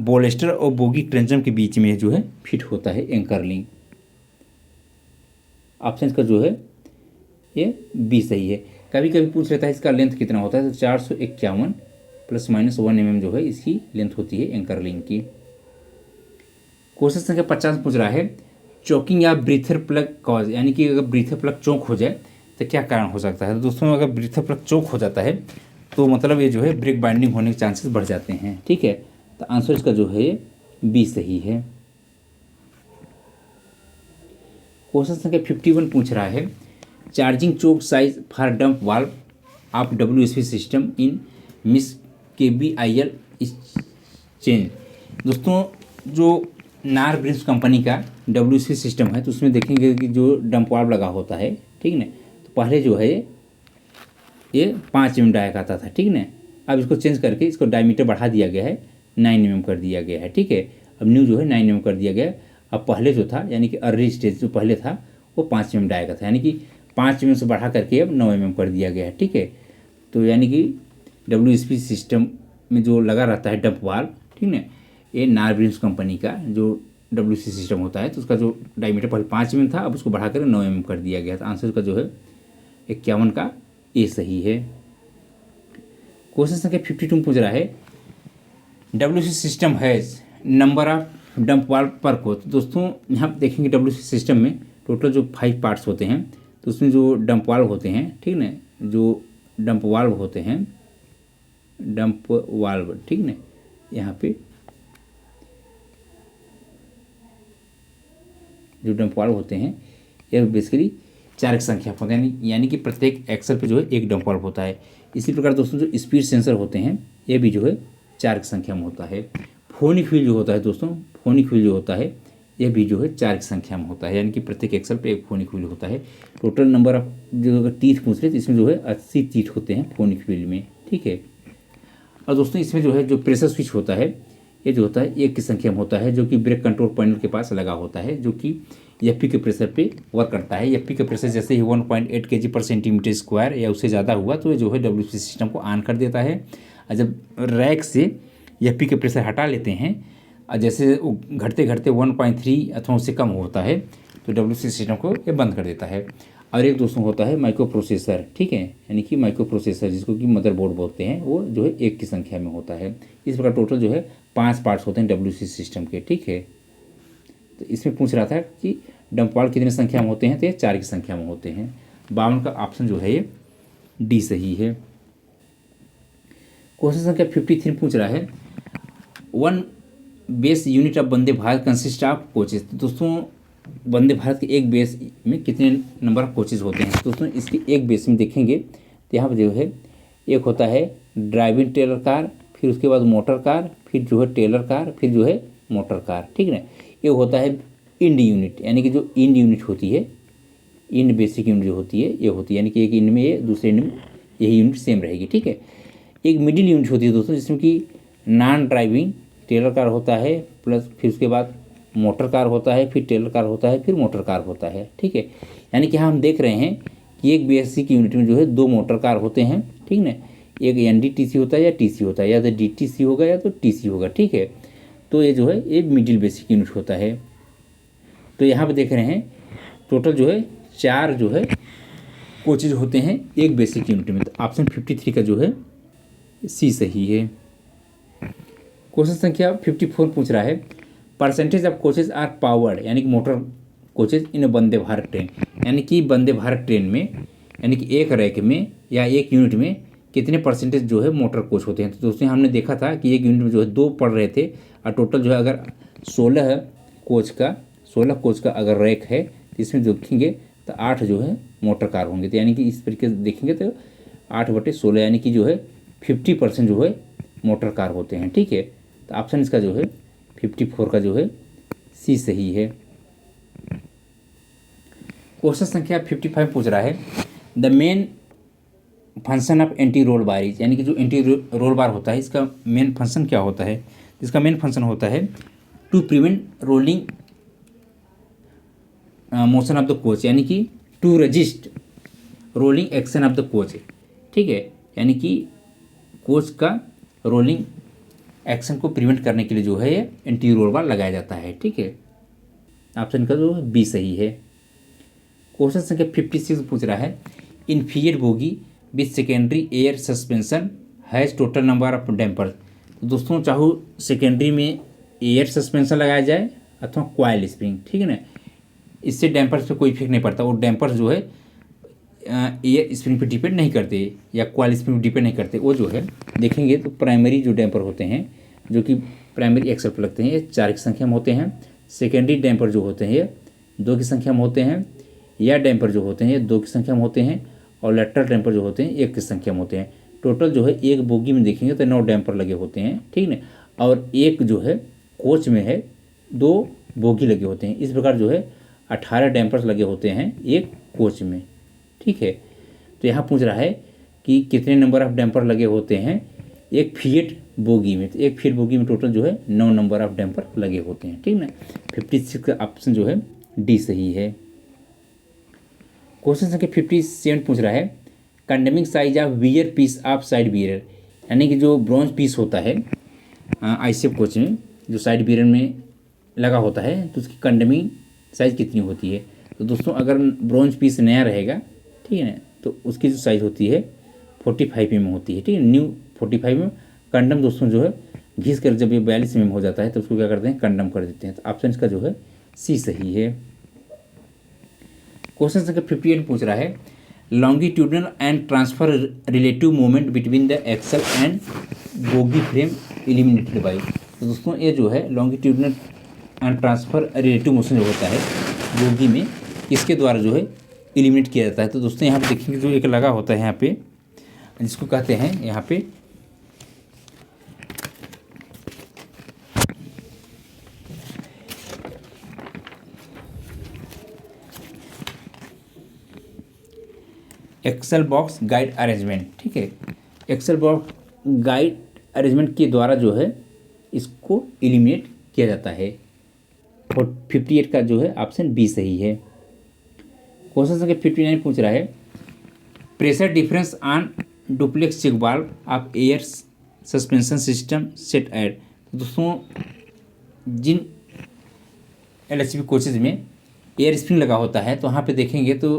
A: बोलेस्टर और बोगी ट्रेंचम के बीच में जो है फिट होता है एंकर लिंक। ऑप्शन का जो है ये बी सही है। कभी कभी पूछ लेता है इसका लेंथ कितना होता है। तो 451 ± 1 mm जो है इसकी लेंथ होती है एंकर लिंक की। क्वेश्चन संख्या 50 पूछ रहा है चोकिंग या ब्रीथर प्लग कॉज, यानी कि अगर ब्रीथर प्लग चोक हो जाए तो क्या कारण हो सकता है। तो दोस्तों अगर ब्रीथर प्लग चोक हो जाता है तो मतलब ये जो है ब्रेक बाइंडिंग होने के चांसेस बढ़ जाते हैं, ठीक है। तो आंसर इसका जो है बी सही है। क्वेश्चन संख्या 51 पूछ रहा है charging choke size for dump valve of WSP system in miss KBIL is change. दोस्तों जो नार ब्रिम्स कंपनी का WSP सिस्टम है तो उसमें देखेंगे कि जो डंप वाल्व लगा होता है, ठीक ना, तो पहले जो है ये 5 mm डाया आता था, ठीक ना। अब इसको चेंज करके इसको डायमीटर बढ़ा दिया गया है, 9 mm कर दिया गया है, ठीक है। अब न्यू जो है 9 mm कर दिया गया। अब पहले जो था यानी कि अर्ली स्टेज जो पहले था वो 5 mm डाया का था, यानी कि 5 mm से बढ़ा करके अब 9 mm कर दिया गया है, ठीक है। तो यानी कि WSP सिस्टम में जो लगा रहता है डंप वाल्व, ठीक ना, ये नार ब्रिम्स कंपनी का जो WSP सिस्टम होता है तो उसका जो डायमीटर पहले 5 mm था अब उसको बढ़ाकर 9 mm कर दिया गया। तो आंसर का जो है 51 का ए सही है। क्वेश्चन संख्या 52 पूछ रहा है WSP system has number of dump valve पर कोच। दोस्तों यहाँ देखेंगे WSP सिस्टम में टोटल जो 5 पार्ट्स होते हैं तो उसमें जो डंप वाल्व होते हैं, ठीक ना, जो डंप वाल्व होते हैं, डंप वाल्व, ठीक ना, यहाँ पे जो डंप वाल्व होते हैं यह बेसिकली 4 की संख्या होते हैं, यानी कि प्रत्येक एक्सल पे जो है एक डंप वाल्व होता है। इसी प्रकार दोस्तों जो स्पीड सेंसर होते हैं ये भी जो है 4 की संख्या में होता है। फोनिक व्हील जो होता है दोस्तों, फोनिक व्हील जो होता है यह भी जो है 4 की संख्या में होता है, यानी कि प्रत्येक एक्सल पे एक फोनिक व्हील होता है। टोटल नंबर ऑफ जो अगर टीथ पूछ रहे तो इसमें जो है 80 टीथ होते हैं फोनिक व्हील में, ठीक है। और दोस्तों इसमें जो है जो प्रेशर स्विच होता है ये जो होता है 1 की संख्या में होता है, जो कि ब्रेक कंट्रोल पैनल के पास लगा होता है, जो कि एफपी के प्रेशर पे वर्क करता है। एफपी के प्रेशर जैसे ही 1.8 kg पर सेंटीमीटर स्क्वायर या उससे ज़्यादा हुआ तो ये जो है WSP सिस्टम को ऑन कर देता है। और जब रैक से एफपी के प्रेशर हटा लेते हैं और जैसे घटते घटते 1.3 अथवा उससे कम होता है तो WSP सिस्टम को ये बंद कर देता है। और एक दोस्तों होता है माइक्रो प्रोसेसर, ठीक है, यानी कि माइक्रो प्रोसेसर जिसको कि मदरबोर्ड बोलते हैं, वो जो है 1 की संख्या में होता है। इस प्रकार टोटल जो है 5 पार्ट्स होते हैं WSP सिस्टम के, ठीक है। तो इसमें पूछ रहा था कि डंप वाल्व कितनी संख्या में होते हैं, तो ये 4 की संख्या में होते हैं। 52 का ऑप्शन जो है ये डी सही है। क्वेश्चन संख्या 53 पूछ रहा है 1 base unit of Vande Bharat consist of coaches. तो दोस्तों वंदे भारत के एक बेस में कितने नंबर ऑफ कोचेज होते हैं। दोस्तों इसके एक बेस में देखेंगे तो यहाँ पर जो है एक होता है ड्राइविंग टेलर कार, फिर उसके बाद मोटर कार, फिर जो है टेलर कार, फिर जो है मोटर कार, ठीक है ना। एक होता है इंड यूनिट, यानी कि जो इंड यूनिट होती है, इंड बेसिक यूनिट जो होती है ये होती है, यानी कि एक इंड में ये दूसरे इंड में यही यूनिट सेम रहेगी, ठीक है। एक मिडिल यूनिट होती है दोस्तों जिसमें कि नॉन ड्राइविंग टेलर कार होता है, प्लस फिर उसके बाद मोटर कार होता है, फिर टेलर कार होता है, फिर मोटर कार होता है, ठीक है। यानी कि हम देख रहे हैं कि एक बेसिक यूनिट में जो है 2 मोटर कार होते हैं, ठीक ना। एक NDTC होता है या TC होता है, या तो DTC होगा या तो TC होगा, ठीक है। तो ये जो है एक मिडिल बेसिक यूनिट होता है। तो यहाँ पे देख रहे हैं टोटल जो है 4 जो है कोचेज होते हैं एक बेसिक यूनिट में। तो ऑप्शन 53 का जो है सी सही है। क्वेश्चन संख्या 54 पूछ रहा है percentage of coaches are powered, यानी कि motor coaches in Vande Bharat train, यानी कि वंदे भारत ट्रेन में यानी कि एक रैक में या एक यूनिट में कितने परसेंटेज जो है मोटर कोच होते हैं। तो दोस्तों हमने देखा था कि एक यूनिट में जो है 2 पढ़ रहे थे और टोटल जो है अगर 16 कोच का अगर रैक है तो इसमें देखेंगे तो 8 जो है मोटर कार होंगे। तो यानी कि इस तरीके से देखेंगे तो 8/16 यानी कि जो है 50% जो है मोटर कार होते हैं। ठीक है, तो ऑप्शन इसका जो है 54 का जो है सी सही है। क्वेश्चन संख्या 55 पूछ रहा है the main function of anti roll bar is, यानी कि जो एंटी रोल बार होता है इसका मेन फंक्शन क्या होता है। इसका मेन फंक्शन होता है to prevent rolling motion of the coach, यानी कि to resist rolling action of the coach. ठीक है, यानी कि कोच का रोलिंग एक्शन को प्रिवेंट करने के लिए जो है ये एंटी रोल बार लगाया जाता है। ठीक है, ऑप्शन का जो बी सही है। क्वेश्चन संख्या 56 पूछ रहा है in FIAT bogie with secondary air suspension has total number of dampers. तो दोस्तों चाहो सेकेंडरी में एयर सस्पेंशन लगाया जाए अथवा कॉइल स्प्रिंग, ठीक है ना, इससे डैम्पर्स पे कोई इफेक्ट नहीं पड़ता। और डैम्पर्स जो है एयर स्प्रिंग पे डिपेंड नहीं करते या कॉइल स्प्रिंग पे डिपेंड नहीं करते। वो जो है देखेंगे तो प्राइमरी जो डैम्पर होते हैं जो कि प्राइमरी एक्सल पर लगते हैं ये 4 की संख्या में होते हैं। सेकेंडरी डैम्पर जो होते हैं ये 2 की संख्या में होते हैं। या डैम्पर जो होते हैं ये 2 की संख्या में होते हैं। और लेटरल डैम्पर जो होते हैं 1 की संख्या में होते हैं। टोटल जो है एक बोगी में देखेंगे तो 9 डैम्पर लगे होते हैं। ठीक है, और एक जो है कोच में है 2 बोगी लगे होते हैं। इस प्रकार जो है 18 डैम्पर्स लगे होते हैं एक कोच में। ठीक है, तो यहाँ पूछ रहा है कि कितने नंबर ऑफ डैम्पर लगे होते हैं एक फिएट बोगी में। तो एक फिएट बोगी में टोटल जो है 9 नंबर ऑफ डैम्पर लगे होते हैं। ठीक है ना, 56 का ऑप्शन जो है डी सही है। क्वेश्चन संख्या 57 पूछ रहा है condemning size of wear piece of side bearer, यानी कि जो ब्रॉन्ज पीस होता है आईसीएफ कोच में जो साइड बियर में लगा होता है तो उसकी कंडेमिंग साइज़ कितनी होती है। तो दोस्तों अगर ब्रॉन्ज पीस नया रहेगा, ठीक है ना, तो उसकी जो साइज़ होती है 45 mm होती है। ठीक है, न्यू 45 mm। कंडम दोस्तों जो है घिस कर जब ये 42 mm हो जाता है तो उसको क्या करते हैं कंडम कर देते हैं। तो ऑप्शन इसका जो है सी सही है। क्वेश्चन संख्या 58 पूछ रहा है longitudinal and transfer relative movement between the axle and bogie frame eliminated by. तो दोस्तों ये जो है longitudinal and transfer relative motion जो होता है बोगी में इसके द्वारा जो है एलिमिनेट किया जाता है। तो दोस्तों यहाँ पे देखेंगे जो एक लगा होता है यहाँ पे जिसको कहते हैं यहाँ पे एक्सल बॉक्स गाइड अरेंजमेंट। ठीक है, एक्सल बॉक्स गाइड अरेंजमेंट के द्वारा जो है इसको एलिमिनेट किया जाता है। और 58 का जो है ऑप्शन बी सही है। क्वेश्चन संख्या 59 पूछ रहा है pressure difference on duplex check valve of air suspension system set at. तो दोस्तों जिन एलएचबी कोचेज में एयर स्प्रिंग लगा होता है तो वहाँ पे देखेंगे तो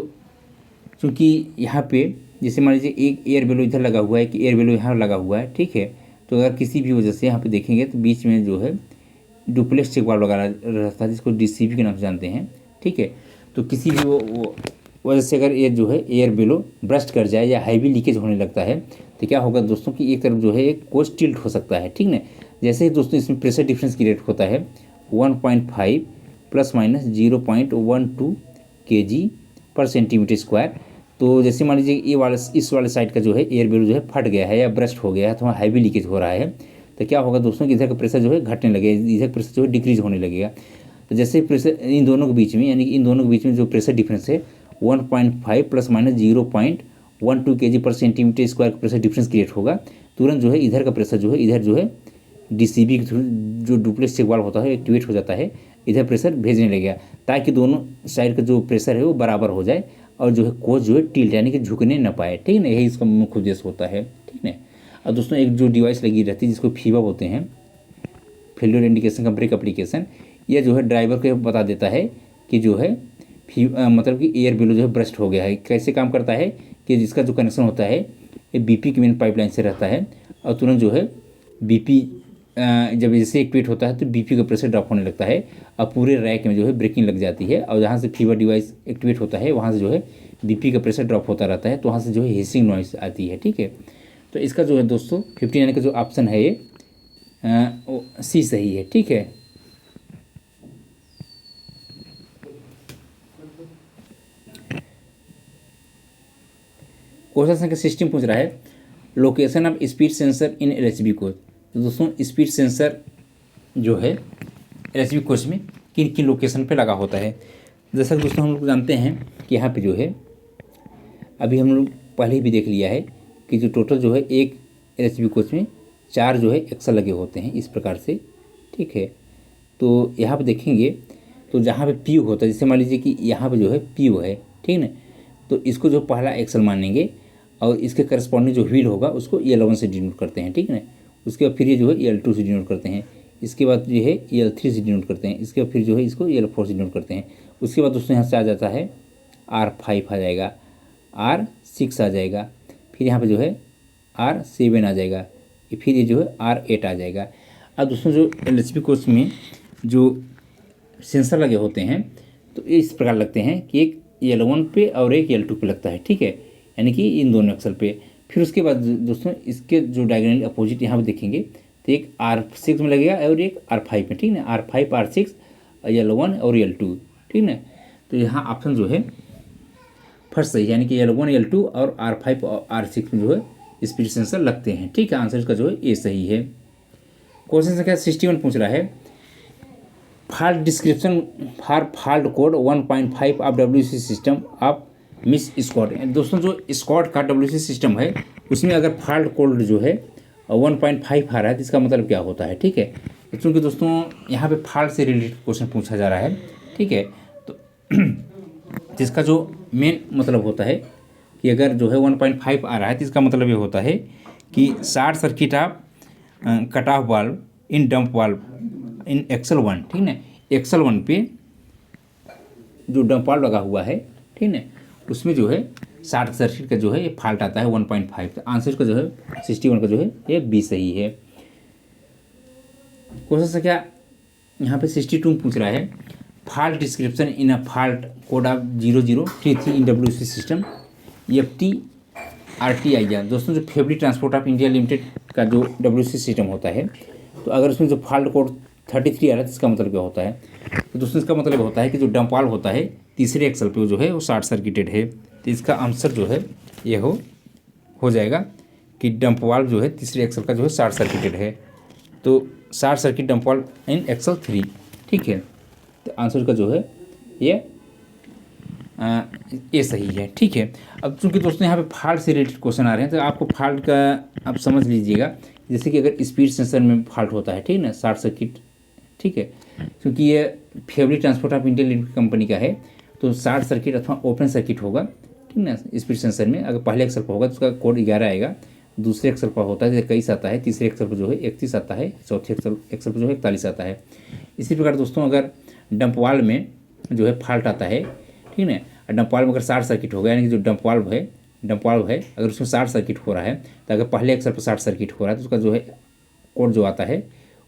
A: क्योंकि यहाँ पे जैसे मान लीजिए एक एयर बेलो इधर लगा हुआ है कि एयर बेलो यहाँ लगा हुआ है। ठीक है, तो अगर किसी भी वजह से यहाँ पे देखेंगे तो बीच में जो है डुप्लेक्स चेक वाल्व लगा रहता है जिसको डीसीबी के नाम से जानते हैं। ठीक है, तो किसी भी वो वजह से अगर ये जो है एयर बेलो ब्रस्ट कर जाए या हैवी लीकेज होने लगता है तो क्या होगा दोस्तों कि एक तरफ जो है एक कोच टिल्ट हो सकता है। ठीक है, जैसे ही दोस्तों इसमें प्रेशर डिफरेंस की रेट होता है 1.5 ± 0.12 kg/cm²। तो जैसे मान लीजिए इस वाले साइड का जो है एयर बेलो जो है फट गया है या ब्रस्ट हो गया है तो वहाँ हैवी लीकेज हो रहा है तो क्या होगा दोस्तों कि इधर का प्रेशर जो है घटने लगेगा, इधर प्रेशर जो है डिक्रीज होने लगेगा। तो जैसे प्रेशर इन दोनों के बीच में यानी कि इन दोनों के बीच में जो प्रेशर डिफरेंस है 1.5 ± 0.12 kg/cm² का प्रेशर डिफरेंस क्रिएट होगा। तुरंत जो है इधर का प्रेशर जो है इधर जो है डीसीबी जो डुप्लेक्स चेक वाल्व होता है एक्टिवेट हो जाता है, इधर प्रेशर भेजने लगेगा ताकि दोनों साइड का जो प्रेशर है वो बराबर हो जाए और जो है कोच जो है टिल्ट यानी कि झुकने न पाए। ठीक है ना, यही इसका मुख्य उद्देश्य होता है। ठीक है, और दोस्तों एक जो डिवाइस लगी रहती है जिसको फीवा बोलते हैं फेल्योर इंडिकेशन का ब्रेक एप्लीकेशन, यह जो है ड्राइवर को बता देता है कि जो है मतलब कि एयर बिलो जो है ब्रस्ट हो गया है। कैसे काम करता है कि जिसका जो कनेक्शन होता है ये बीपी की मेन पाइपलाइन से रहता है और तुरंत जो है बीपी जब जैसे एक्टिवेट होता है तो बीपी का प्रेशर ड्रॉप होने लगता है और पूरे रैक में जो है ब्रेकिंग लग जाती है और जहाँ से फीवर डिवाइस एक्टिवेट होता है वहाँ से जो है बीपी का प्रेशर ड्रॉप होता रहता है तो वहाँ से जो है हिसिंग नॉइस आती है। ठीक है, तो इसका जो है दोस्तों 59 का जो ऑप्शन है ये सी सही है। ठीक है, क्वेश्चन संख्या 16 पूछ रहा है location of speed sensor in LHB coach. तो दोस्तों स्पीड सेंसर जो है एलएचबी कोच में किन किन लोकेशन पे लगा होता है। जैसा कि दोस्तों हम लोग जानते हैं कि यहाँ पे जो है अभी हम लोग पहले भी देख लिया है कि जो टोटल जो है एक एलएचबी कोच में 4 जो है एक्सल लगे होते हैं इस प्रकार से। ठीक है, तो यहाँ पे देखेंगे तो जहाँ पे पीयू होता है, जैसे मान लीजिए कि यहाँ पे जो है पीयू है, ठीक है ना, तो इसको जो पहला एक्सल मानेंगे और इसके करस्पॉन्डिंग जो व्हील होगा उसको E11 से डिनोट करते हैं। ठीक है ना, उसके बाद फिर ये जो है E12 से डिनोट करते हैं, इसके बाद जो है E13 से डिनोट करते हैं, इसके बाद फिर जो है इसको E14 से डिनोट करते हैं। उसके बाद दोस्तों यहाँ से आ जाता है R5 आ जाएगा, R6 आ जाएगा, फिर यहाँ पे जो है R7 आ जाएगा, फिर ये जो है R8 आ जाएगा। अब दोस्तों जो एलएचबी कोच में जो सेंसर लगे होते हैं तो ये इस प्रकार लगते हैं कि एक L1 पे और एक L2 पे लगता है। ठीक है, यानी कि इन दोनों एक्सल पे। फिर उसके बाद दोस्तों इसके जो डायगोनल अपोजिट यहाँ पे देखेंगे तो एक R6 में लगेगा और एक R5 में। ठीक है ना, R5 R6 L1 और L2। ठीक है ना, तो यहाँ ऑप्शन जो है फर्स्ट सही, यानी कि L1 L2 और R5 और R6 में जो है स्पीड सेंसर लगते हैं। ठीक है, आंसर इसका जो है ए सही है। क्वेश्चन संख्या 61 पूछ रहा है fault description for fault code 1.5 of WC system of miss Scott. दोस्तों जो स्कॉट का WC सिस्टम है उसमें अगर फॉल्ट कोड जो है 1.5 आ रहा है तो इसका मतलब क्या होता है। ठीक है, क्योंकि दोस्तों यहाँ पे फॉल्ट से रिलेटेड क्वेश्चन पूछा जा रहा है। ठीक है, तो जिसका जो मेन मतलब होता है कि अगर जो है 1.5 आ रहा है तो इसका मतलब ये होता है कि short circuit of cut off valve in dump valve in axle 1। ठीक है, एक्सल 1 पे जो डंप वाल्व लगा हुआ है, ठीक है, उसमें जो है शॉर्ट सर्किट का जो है ये फॉल्ट आता है 1.5। तो आंसर का जो है 61 का जो है ये बी सही है। क्वेश्चन संख्या यहाँ पे 62 पूछ रहा है fault description in a fault code of 0033 in WC system FT RTIR। दोस्तों जो fabric transport of India limited का जो WC सिस्टम होता है तो अगर उसमें जो फॉल्ट कोड 33 आ रहा है तो इसका मतलब क्या होता है। तो दोस्तों इसका मतलब होता है कि जो डंप वाल्व होता है तीसरे एक्सल पे जो है वो शॉर्ट सर्किटेड है। तो इसका आंसर जो है ये हो जाएगा कि डंप वाल्व जो है तीसरे एक्सल का जो है शॉर्ट सर्किटेड है। तो short circuit dump valve in axle 3। ठीक है, तो आंसर का जो है ये सही है। ठीक है, अब चूंकि दोस्तों यहाँ पे फॉल्ट से रिलेटेड क्वेश्चन आ रहे हैं तो आपको फॉल्ट का आप समझ लीजिएगा। जैसे कि अगर स्पीड सेंसर में फॉल्ट होता है, ठीक है ना, शॉर्ट सर्किट, ठीक है, क्योंकि ये fabric transport of India limited company का है तो शॉर्ट सर्किट अथवा ओपन सर्किट होगा। ठीक ना, स्पीड सेंसर में अगर पहले एक्सल पर होगा तो उसका कोड 11 आएगा, दूसरे एक्सल पर होता है 21 आता है, तीसरे एक्सल पर जो है 31 आता है, चौथे एक्सल पर जो है 41 आता है। इसी प्रकार दोस्तों अगर डंप वाल्व में जो है फॉल्ट आता है, ठीक है, डंप वाल्व में अगर शॉर्ट सर्किट होगा, यानी कि जो डंप वाल्व है अगर उसमें शॉर्ट सर्किट हो रहा है तो अगर पहले एक्सल पर शॉर्ट सर्किट हो रहा है तो उसका जो है कोड जो आता है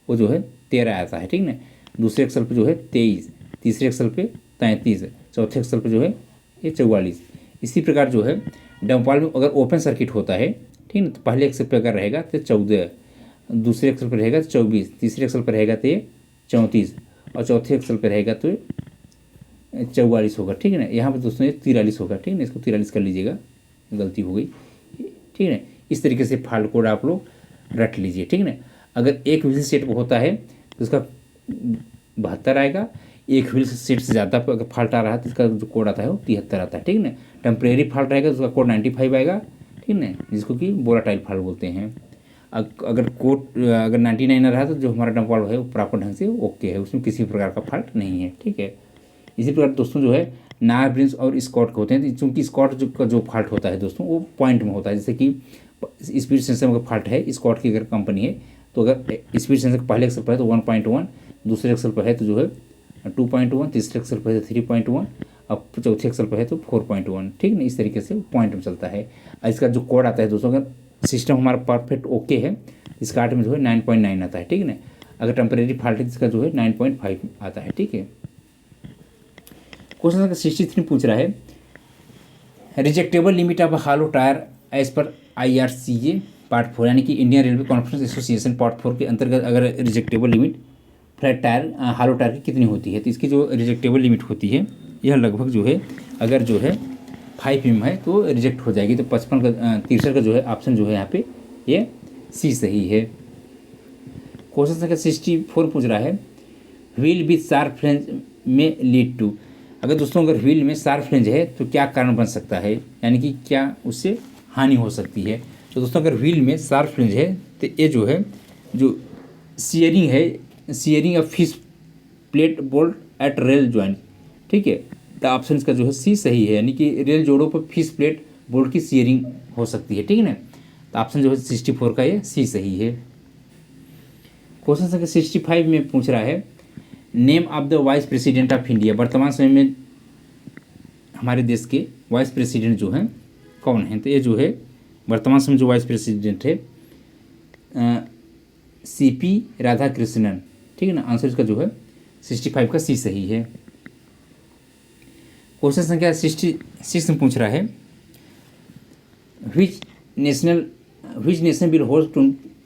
A: वो जो है 13 आता है। ठीक ना, दूसरे एक्सल पर जो है 23, तीसरे एक्सल पे 33, चौथे एक्सल पर जो है ये 44। इसी प्रकार जो है डंप वाल्व में अगर ओपन सर्किट होता है, ठीक ना, तो पहले एक्सल पर अगर रहेगा तो 14, दूसरे एक्सल पर रहेगा तो 24, तीसरे एक्सल पर रहेगा तो ये 34 और चौथे एक्सल पर रहेगा तो 44 होगा। ठीक है ना, यहाँ पर दोस्तों ये 43 होगा। ठीक है ना, इसको 43 कर लीजिएगा, गलती हो गई। ठीक है ना, इस तरीके से फॉल्ट कोड आप लोग रट लीजिए। ठीक है ना, अगर एक व्हील सेट पर होता है तो उसका 72 आएगा, एक व्हील सेट से ज़्यादा पर अगर फॉल्ट आ रहा है तो इसका जो कोड आता है वो 73 आता है। ठीक है ना, टेम्परेरी फॉल्ट रहेगा तो उसका कोड 95 आएगा। ठीक है ना, जिसको कि वोलेटाइल फॉल्ट बोलते हैं। अगर कोड अगर 99 आ रहा है तो जो हमारा डंप वाल्व है वो प्रॉपर ढंग से ओके है, उसमें किसी प्रकार का फॉल्ट नहीं है। ठीक है, इसी प्रकार दोस्तों जो है नायर ब्रिंस और स्कॉट के होते हैं। चूँकि स्कॉट का जो फॉल्ट होता है दोस्तों वो पॉइंट में होता है, जैसे कि स्पीड सेंसर में फॉल्ट है, स्कॉट की अगर कंपनी है तो अगर स्पीड सेंसर पहले एक्सल पर है तो 1.1, दूसरे एक्सल पर है तो जो है 2.1, तीसरे एक्सल पर है तो 3.1 अब चौथे अक्षर पर है तो 4.1, ठीक ना, इस तरीके से पॉइंट में चलता है। इसका जो कोड आता है दोस्तों, अगर सिस्टम हमारा परफेक्ट ओके है, इसका आर्ट में जो है 9.9 आता है, ठीक है ना। अगर टेम्परेरी फॉल्ट है इसका जो है 9.5 आता है, ठीक है। क्वेश्चन नंबर 63 पूछ रहा है, rejectable limit of hollow tyre as per IRCA part 4, यानी कि Indian Railway Conference Association part 4 के अंतर्गत अगर rejectable limit flat tyre hollow tyre की कितनी होती है, तो इसकी जो रिजेक्टेबल लिमिट होती है यह लगभग जो है, अगर जो है 5 mm है तो रिजेक्ट हो जाएगी। तो 63 का जो है ऑप्शन जो है यहाँ पे ये सी सही है। क्वेश्चन संख्या 64 पूछ रहा है, व्हील विथ शार्प फ्लेंज में लीड टू, अगर दोस्तों अगर व्हील में शार्प फ्लेंज है तो क्या कारण बन सकता है, यानी कि क्या उससे हानि हो सकती है। तो दोस्तों अगर व्हील में शार्प फ्लेंज है तो ये जो है जो सियरिंग है, shearing of fish plate bolt at rail joint, ठीक है। तो ऑप्शन इसका जो है सी सही है, यानी कि रेल जोड़ों पर फिश प्लेट बोल्ट की सियरिंग हो सकती है, ठीक है ना। तो ऑप्शन जो है 64 का ये सी सही है। क्वेश्चन संख्या 65 में पूछ रहा है, name of the vice president of India, वर्तमान समय में हमारे देश के वाइस प्रेसिडेंट जो हैं कौन हैं। तो ये जो है वर्तमान समय जो वाइस प्रेसिडेंट है CP राधाकृष्णन, ठीक है ना। आंसर इसका जो है 65 का सी सही है। क्वेश्चन संख्या 66 में पूछ रहा है, which nation will host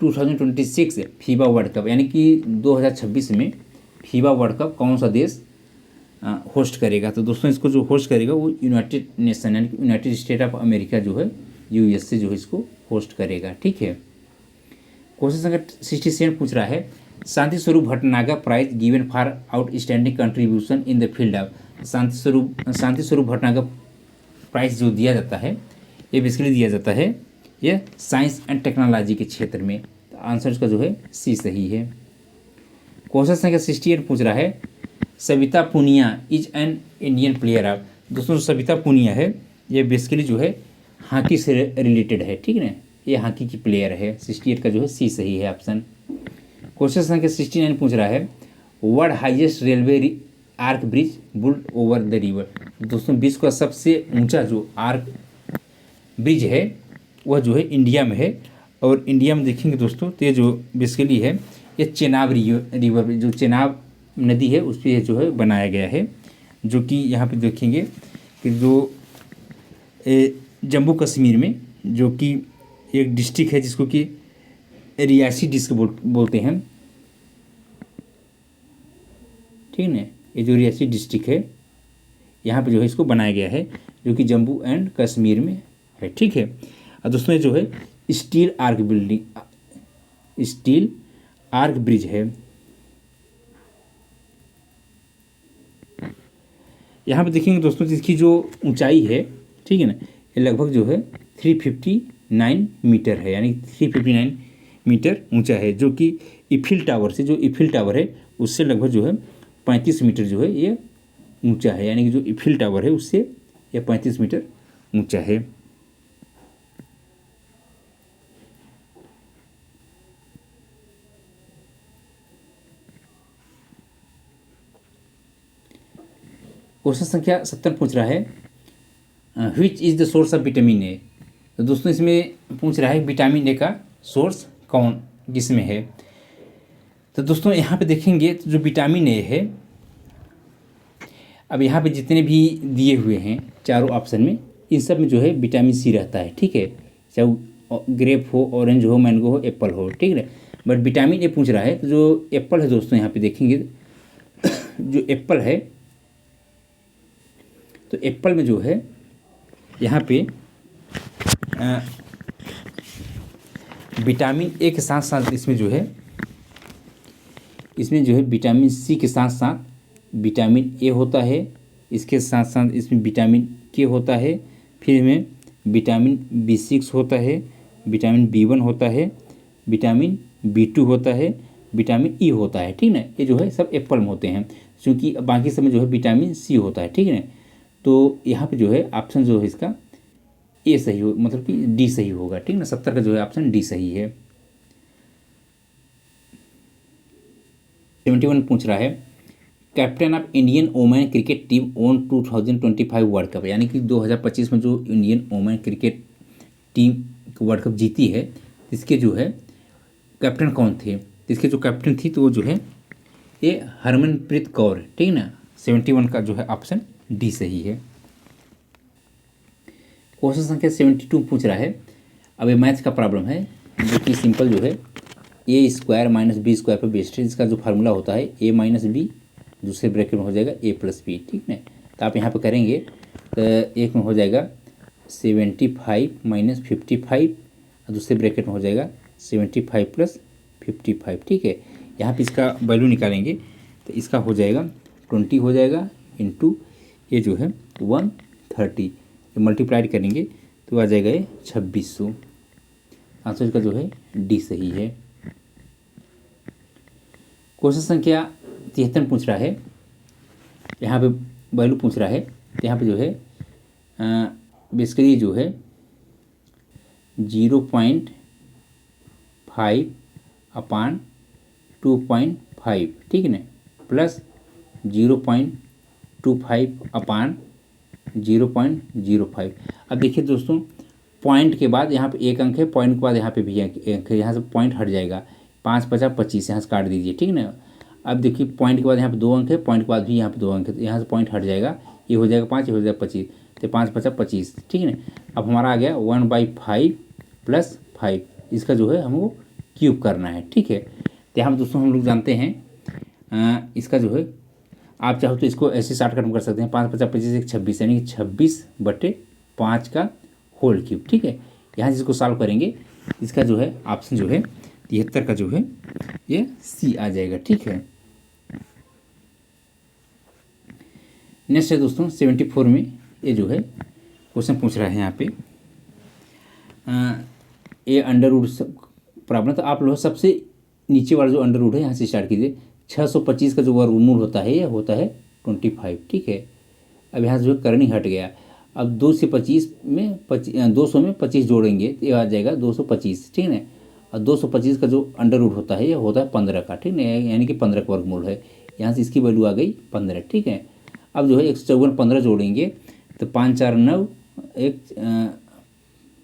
A: 2026 FIBA world cup, यानी कि 2026 में फीबा वर्ल्ड कप कौन सा देश होस्ट करेगा। तो दोस्तों इसको जो होस्ट करेगा वो यूनाइटेड नेशन यानी कि यूनाइटेड स्टेट ऑफ अमेरिका जो है USA जो है इसको होस्ट करेगा, ठीक है। क्वेश्चन संख्या 67 पूछ रहा है, Shanti Swarup Bhatnagar prize given for outstanding contribution in the field of, Shanti Swarup Bhatnagar prize जो दिया जाता है ये बेसिकली दिया जाता है ये साइंस एंड टेक्नोलॉजी के क्षेत्र में। तो आंसर इसका जो है सी सही है। क्वेश्चन संख्या 68 पूछ रहा है, Savita Punia is an Indian player of, दोस्तों सविता पुनिया है ये बेसिकली जो है हॉकी से रिलेटेड है, ठीक है ना, ये हॉकी की प्लेयर है। 68 का जो है सी सही है ऑप्शन। क्वेश्चन संख्या 69 पूछ रहा है, world highest railway arch bridge built over the river, दोस्तों विश्व का सबसे ऊंचा जो आर्क ब्रिज है वह जो है इंडिया में है। और इंडिया में देखेंगे दोस्तों तो ये जो बेसिकली है ये चेनाब रिवर जो चेनाब नदी है उस पर जो है बनाया गया है, जो कि यहाँ पे देखेंगे कि जो जम्मू कश्मीर में जो कि एक डिस्ट्रिक्ट है जिसको कि रियासी डिस्ट्रिक्ट बोलते हैं, ठीक है ना। ये जो रियासी डिस्ट्रिक्ट है यहाँ पे जो है इसको बनाया गया है जो कि जम्मू एंड कश्मीर में है, ठीक है। और दोस्तों ये जो है स्टील आर्क ब्रिज है। यहाँ पे देखेंगे दोस्तों जिसकी जो ऊंचाई है, ठीक है ना, ये लगभग जो है 359 मीटर है, यानी 359 मीटर ऊंचा है, जो कि इफिल टावर से, जो इफिल टावर है उससे लगभग जो है 35 मीटर जो है ये ऊंचा है, यानी कि जो इफिल टावर है उससे ये 35 मीटर ऊंचा है। क्वेश्चन संख्या 70 पूछ रहा है, which is the source of vitamin A, तो दोस्तों इसमें पूछ रहा है विटामिन ए का सोर्स कौन किसमें है। तो दोस्तों यहाँ पे देखेंगे तो जो विटामिन ए है, अब यहाँ पे जितने भी दिए हुए हैं चारों ऑप्शन में इन सब में जो है विटामिन सी रहता है, ठीक है, चाहे ग्रेप हो, ऑरेंज हो, मैंगो हो, एप्पल हो, ठीक है। बट विटामिन ए पूछ रहा है तो जो एप्पल है दोस्तों यहाँ पे देखेंगे जो एप्पल है तो एप्पल में जो है यहाँ पे विटामिन ए के साथ साथ इसमें जो है विटामिन सी के साथ साथ विटामिन ए होता है, इसके साथ साथ इसमें विटामिन के होता है, फिर इसमें विटामिन B6 होता है, विटामिन B1 होता है, विटामिन B2 होता है, विटामिन ई होता है, ठीक ना। ये जो है सब एप्पल में होते हैं, क्योंकि बाकी सब में जो है विटामिन सी होता है, ठीक है ना। तो यहाँ पे जो है ऑप्शन जो है इसका ए सही हो, मतलब कि डी सही होगा, ठीक ना। 70 का जो है ऑप्शन डी सही है। 71 पूछ रहा है, captain of Indian women cricket team own 2025 world cup, यानी कि 2025 में जो Indian women cricket team world cup जीती है, इसके जो है कैप्टन कौन थे? इसके जो कैप्टन थी तो वो जो है ये हरमनप्रीत कौर, ठीक है ना। 71 का जो है ऑप्शन डी सही है। क्वेश्चन संख्या 72 पूछ रहा है। अब ये मैथ्स का प्रॉब्लम है जो कि सिंपल जो है ए स्क्वायर माइनस बी स्क्वायर पर बेस्ड है। इसका जो फार्मूला होता है ए माइनस बी, दूसरे ब्रैकेट में हो जाएगा ए प्लस बी, ठीक है। तो आप यहाँ पे करेंगे तो एक में हो जाएगा 75 माइनस 55 और दूसरे ब्रैकेट में हो जाएगा 75 प्लस 55, ठीक है। यहाँ पे इसका वैल्यू निकालेंगे तो इसका हो जाएगा 20 हो जाएगा इंटू ये जो है 130, मल्टीप्लाइड करेंगे तो आ जाएगा ये 2600। आंसर इसका जो है डी सही है। क्वेश्चन संख्या 73 पूछ रहा है। यहाँ पे वैल्यू पूछ रहा है तो यहाँ पे जो है बेसिकली जो है 0.5 अपान 2.5, ठीक है ना, प्लस 0.25 अपान 0.05। अब देखिए दोस्तों, पॉइंट के बाद यहाँ पे एक अंक है, पॉइंट के बाद यहाँ पे भी एक अंक है, यहाँ से पॉइंट हट जाएगा, 5 50 25 यहाँ से काट दीजिए, ठीक है ना। अब देखिए पॉइंट के बाद यहाँ पे 2 अंक है, पॉइंट के बाद भी यहाँ पे 2 अंक है, तो यहाँ से पॉइंट हट जाएगा, ये हो जाएगा 5, ये हो जाएगा 25, तो 5 50 25, ठीक है ना। अब हमारा आ गया 1/5 प्लस 5, इसका जो है हमको क्यूब करना है, ठीक है। तो यहाँ दोस्तों हम लोग जानते हैं इसका जो है आप चाहो तो इसको ऐसे शॉर्टकट में कर सकते हैं, 5 50 25 1 26, यानी कि 26/5 का होल क्यूब, ठीक है। यहाँ से इसको सॉल्व करेंगे, इसका जो है ऑप्शन जो है 73 का जो है ये सी आ जाएगा, ठीक है। नेक्स्ट है दोस्तों 74 में ये जो है क्वेश्चन पूछ रहा है यहाँ पे ये अंडर रूट प्रॉब्लम। तो आप लोग सबसे नीचे वाला जो अंडर रूट है यहाँ से स्टार्ट कीजिए। 625 का जो वर्गमूल होता है ये होता है 25, ठीक है। अब यहाँ से जो करनी हट गया, अब 2 से 25 में 200 में 25 जोड़ेंगे तो ये आ जाएगा 225, ठीक है ना। और 225 का जो अंडर रूट होता है ये होता है 15 का, ठीक है, यानी कि 15 का वर्गमूल है। यहाँ से इसकी वैल्यू आ गई 15, ठीक है। अब जो है 154 15 जोड़ेंगे तो 5 4 9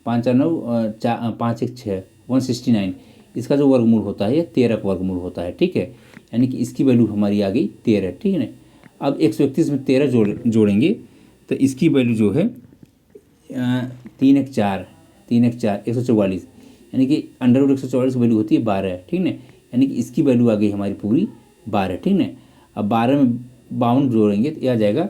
A: 5 1 6 169, इसका जो वर्गमूल होता है ये 13 का वर्गमूल होता है, ठीक है। यानी कि इसकी वैल्यू हमारी आ गई 13, ठीक है ना। अब 131 में 13 जोड़ेंगे तो इसकी वैल्यू जो है 3 1 4 144, यानी कि अंडर रूट 144 की वैल्यू होती है 12, ठीक है ना। यानी कि इसकी वैल्यू आ गई हमारी पूरी 12, ठीक है। अब 12 में 52 जोड़ेंगे तो यह आ जाएगा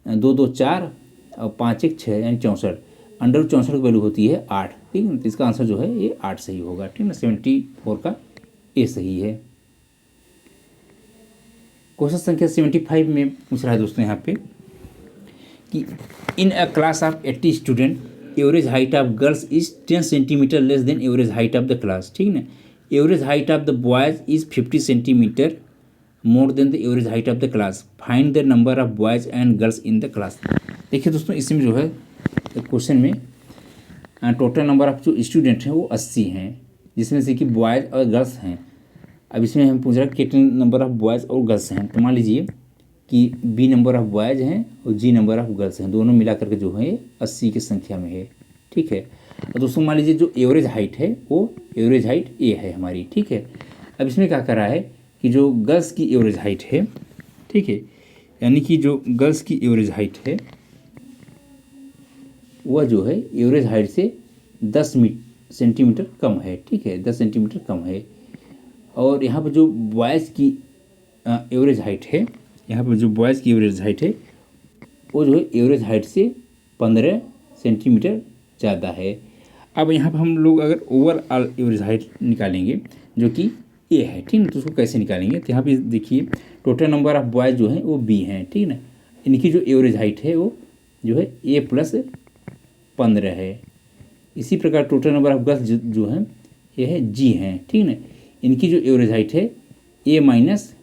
A: 2 2 4 और 5 1 6, यानी 64। अंडर रूट 64 की वैल्यू होती है 8, ठीक है। तो इसका आंसर जो है ये 8 सही होगा, ठीक है। 74 का ए सही है। क्वेश्चन संख्या 75 में पूछ रहा है दोस्तों यहाँ पे कि in a class of 80 student average height of girls is 10 centimetre less than average height of the class, ठीक है ना। Average height of the boys is 50 centimetre more than the average height of the class, find the number of boys and girls in the class. देखिए दोस्तों, इसमें जो है question में total number of जो स्टूडेंट हैं वो 80 हैं, जिसमें से कि बॉयज़ और गर्ल्स हैं। अब इसमें हम पूछ रहे हैं कितने नंबर ऑफ बॉयज़ और गर्ल्स हैं। तो मान लीजिए कि बी नंबर ऑफ बॉयज़ हैं और जी नंबर ऑफ गर्ल्स हैं, दोनों मिला करके जो है 80 की संख्या में है, ठीक है। और दोस्तों मान लीजिए जो एवरेज हाइट है वो एवरेज हाइट ए है हमारी, ठीक है। अब इसमें क्या कर रहा है कि जो गर्ल्स की एवरेज हाइट है, ठीक है, यानी कि जो गर्ल्स की एवरेज हाइट है वह जो है एवरेज हाइट से 10 सेंटीमीटर कम है, ठीक है, 10 सेंटीमीटर कम है। और यहाँ पर जो बॉयज़ की एवरेज हाइट है, यहाँ पर जो बॉयज़ की एवरेज हाइट है वो जो है एवरेज हाइट से 15 सेंटीमीटर ज़्यादा है। अब यहाँ पर हम लोग अगर ओवरऑल एवरेज हाइट निकालेंगे जो कि ए है, ठीक है, तो उसको कैसे निकालेंगे। तो यहाँ पे देखिए टोटल नंबर ऑफ बॉयज़ जो हैं वो बी हैं, ठीक है ना। इनकी जो एवरेज हाइट है वो जो है ए प्लस 15 है। इसी प्रकार टोटल नंबर ऑफ गर्ल्स जो हैं ये है जी हैं, ठीक है ना। इनकी जो एवरेज हाइट है ए माइनस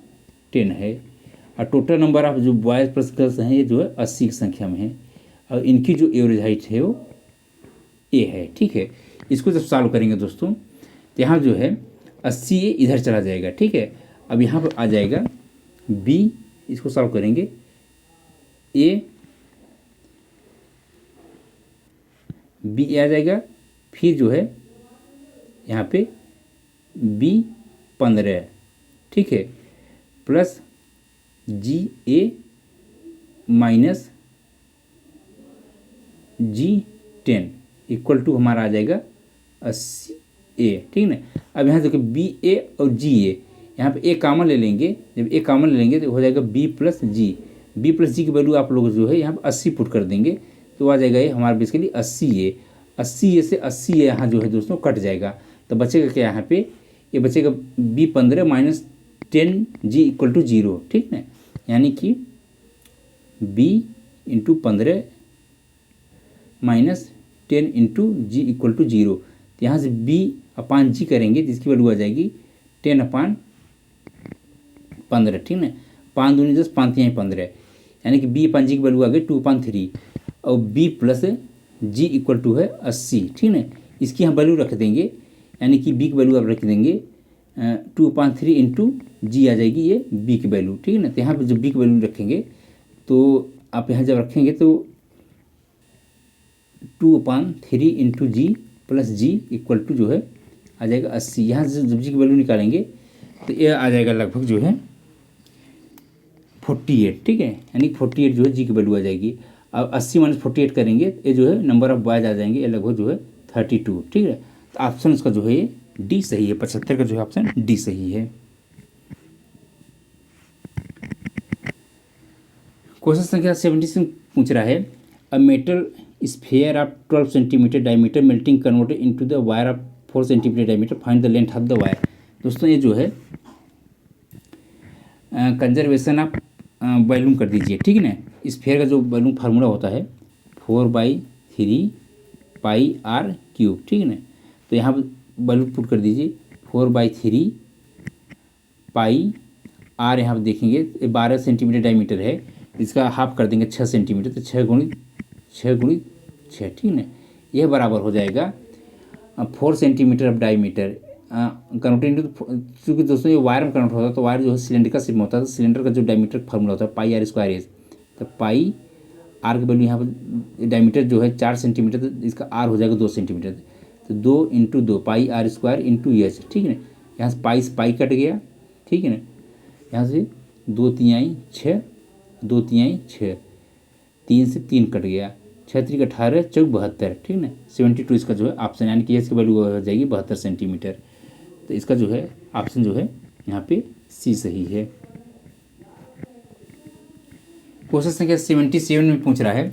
A: 10 है। और टोटल नंबर ऑफ जो बॉयज़ प्लस गर्ल्स हैं ये जो है 80 की संख्या में है, और इनकी जो एवरेज हाइट है वो ए है, ठीक है। इसको जब सॉल्व करेंगे दोस्तों तो यहाँ जो है 80 ए इधर चला जाएगा, ठीक है। अब यहाँ पर आ जाएगा बी इसको सॉल्व करेंगे, ए बी आ जाएगा, फिर जो है यहाँ पे बी 15, ठीक है, plus G A minus G 10 equal to हमारा आ जाएगा 80 ए, ठीक है। अब यहाँ देखिए बी ए और जी ए, यहाँ पे ए कॉमन ले लेंगे, जब ए कॉमन ले लेंगे तो हो जाएगा बी प्लस जी की वैल्यू आप लोग जो है यहाँ पे 80 पुट कर देंगे तो आ जाएगा ये हमारा बेसिकली 80 ए से 80 ए यहाँ जो है दोस्तों कट जाएगा, तो बचेगा क्या यहाँ पे, ये बचेगा B15 minus 10G equal to 0, ठीक है, यानी कि B into 15 minus 10 into G equal to 0, तो यहाँ से B अपान जी करेंगे जिसकी वैल्यू आ जाएगी 10 अपान 15, ठीक है, 5 दूनी 10 5 3 15, यानी कि B अपान जी की वैल्यू आ गई 2/3 और B plus G equal to है 80, ठीक है। इसकी हम वैल्यू रख देंगे, यानी कि B की वैल्यू आप रख देंगे 2/3 इंटू जी आ जाएगी ये B की वैल्यू, ठीक है ना। तो यहाँ पर जब B की वैल्यू रखेंगे तो आप यहाँ जब रखेंगे तो 2/3 into G plus G equal to जो है आ जाएगा 80। यहाँ से जब जी की वैल्यू निकालेंगे तो ये आ जाएगा लगभग जो है 48, ठीक है, यानी 48 जो है जी की वैल्यू आ जाएगी। अब 80 माइनस 48 करेंगे ये जो है नंबर ऑफ बॉयज आ जाएंगे, ये लगभग जो है 32, ठीक है। तो ऑप्शन उसका जो है ये डी सही है, 75 का जो है ऑप्शन डी सही है। क्वेश्चन संख्या 76 पूछ रहा है, a metal sphere of 12 centimetre diameter melting converted into the wire of 4 centimetre diameter, find the length of the wire. दोस्तों ये जो है कंजर्वेशन ऑफ वॉल्यूम कर दीजिए, ठीक है ना। स्फीयर का जो वॉल्यूम फार्मूला होता है 4/3 पाई आर क्यूब, ठीक है ना। तो यहाँ पर वॉल्यूम पुट कर दीजिए 4/3 पाई आर, यहाँ पर देखेंगे 12 सेंटीमीटर डायमीटर है, इसका हाफ कर देंगे 6 सेंटीमीटर, तो 6 गुणित 6, ठीक है ना। यह बराबर हो जाएगा 4 सेंटीमीटर ऑफ डायमीटर कन्वर्टेड, क्योंकि दोस्तों ये वायर में कन्वर्ट होता है तो वायर जो है सिलेंडर का शेप में होता है, तो सिलेंडर का जो डायमीटर फार्मूला होता है पाई आर स्क्वायर एच, तो पाई आर की वैल्यू यहाँ पर डायमीटर जो है 4 सेंटीमीटर, तो इसका आर हो जाएगा 2 सेंटीमीटर, तो 2 into 2 pi R square into H, ठीक है ना। यहाँ से पाई कट गया, ठीक है ना, यहाँ से 2 तिहाई 6, 2 तिहाई 6, 3 से 3 कट गया, 6 3 18 चौक 72, ठीक है ना। 72 इसका जो है ऑप्शन, यानी कि एच की वैल्यू हो जाएगी 72 सेंटीमीटर, तो इसका जो है ऑप्शन जो है यहाँ पे सी सही है। क्वेश्चन संख्या 77 में पूछ रहा है,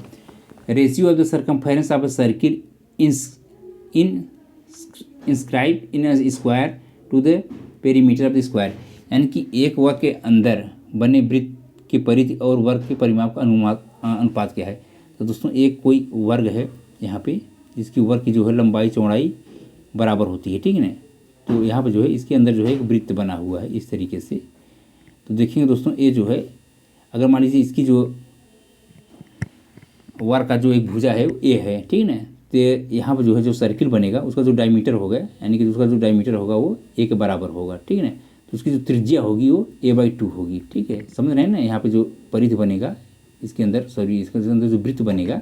A: ratio of the circumference of a circle inscribe in a square to the perimeter of the square, यानी कि एक वर्ग के अंदर बने वृत्त की परिधि और वर्ग के परिमाप का अनुपात क्या है। तो दोस्तों एक कोई वर्ग है यहाँ पे जिसकी वर्ग की जो है लंबाई चौड़ाई बराबर होती है, ठीक है ना। तो यहाँ पे जो है इसके अंदर जो है एक वृत्त बना हुआ है इस तरीके से, तो देखेंगे दोस्तों ये जो है अगर मान लीजिए इसकी जो वर्ग का जो एक भुजा है वो ए है, ठीक है ना। तो यहाँ पर जो है जो सर्किल बनेगा उसका जो डायमीटर होगा, यानी कि उसका जो डायमीटर होगा वो ए के बराबर होगा, ठीक है ना। तो उसकी जो त्रिज्या होगी वो a/2 होगी, ठीक है, समझ रहे हैं ना। यहाँ पे जो परिधि बनेगा इसके अंदर, सॉरी इसके अंदर जो वृत्त बनेगा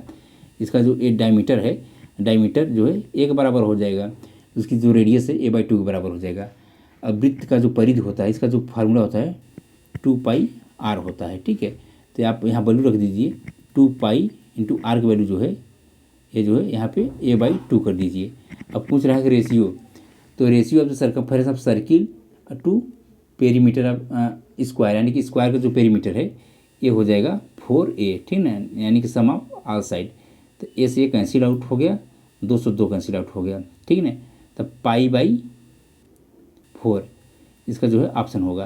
A: इसका जो ए डायमीटर है, डायमीटर जो है ए के बराबर हो जाएगा, उसकी जो रेडियस है a/2 के बराबर हो जाएगा। अब वृत्त का जो परिधि होता है इसका जो फार्मूला होता है 2πr होता है, ठीक है। तो आप यहाँ वैल्यू रख दीजिए 2π इंटू आर की वैल्यू जो है ये जो है यहाँ पे a/2 कर दीजिए। अब पूछ रहा है कि रेशियो, तो ratio of the circumference of circle to perimeter of square, यानी कि स्क्वायर का जो पेरीमीटर है ये हो जाएगा 4a, ठीक ना, यानी कि सम ऑफ ऑल साइड। तो ए से ये कैंसिल आउट हो गया, 202 कैंसिल आउट हो गया, ठीक है ना। तब π/4 इसका जो है ऑप्शन होगा।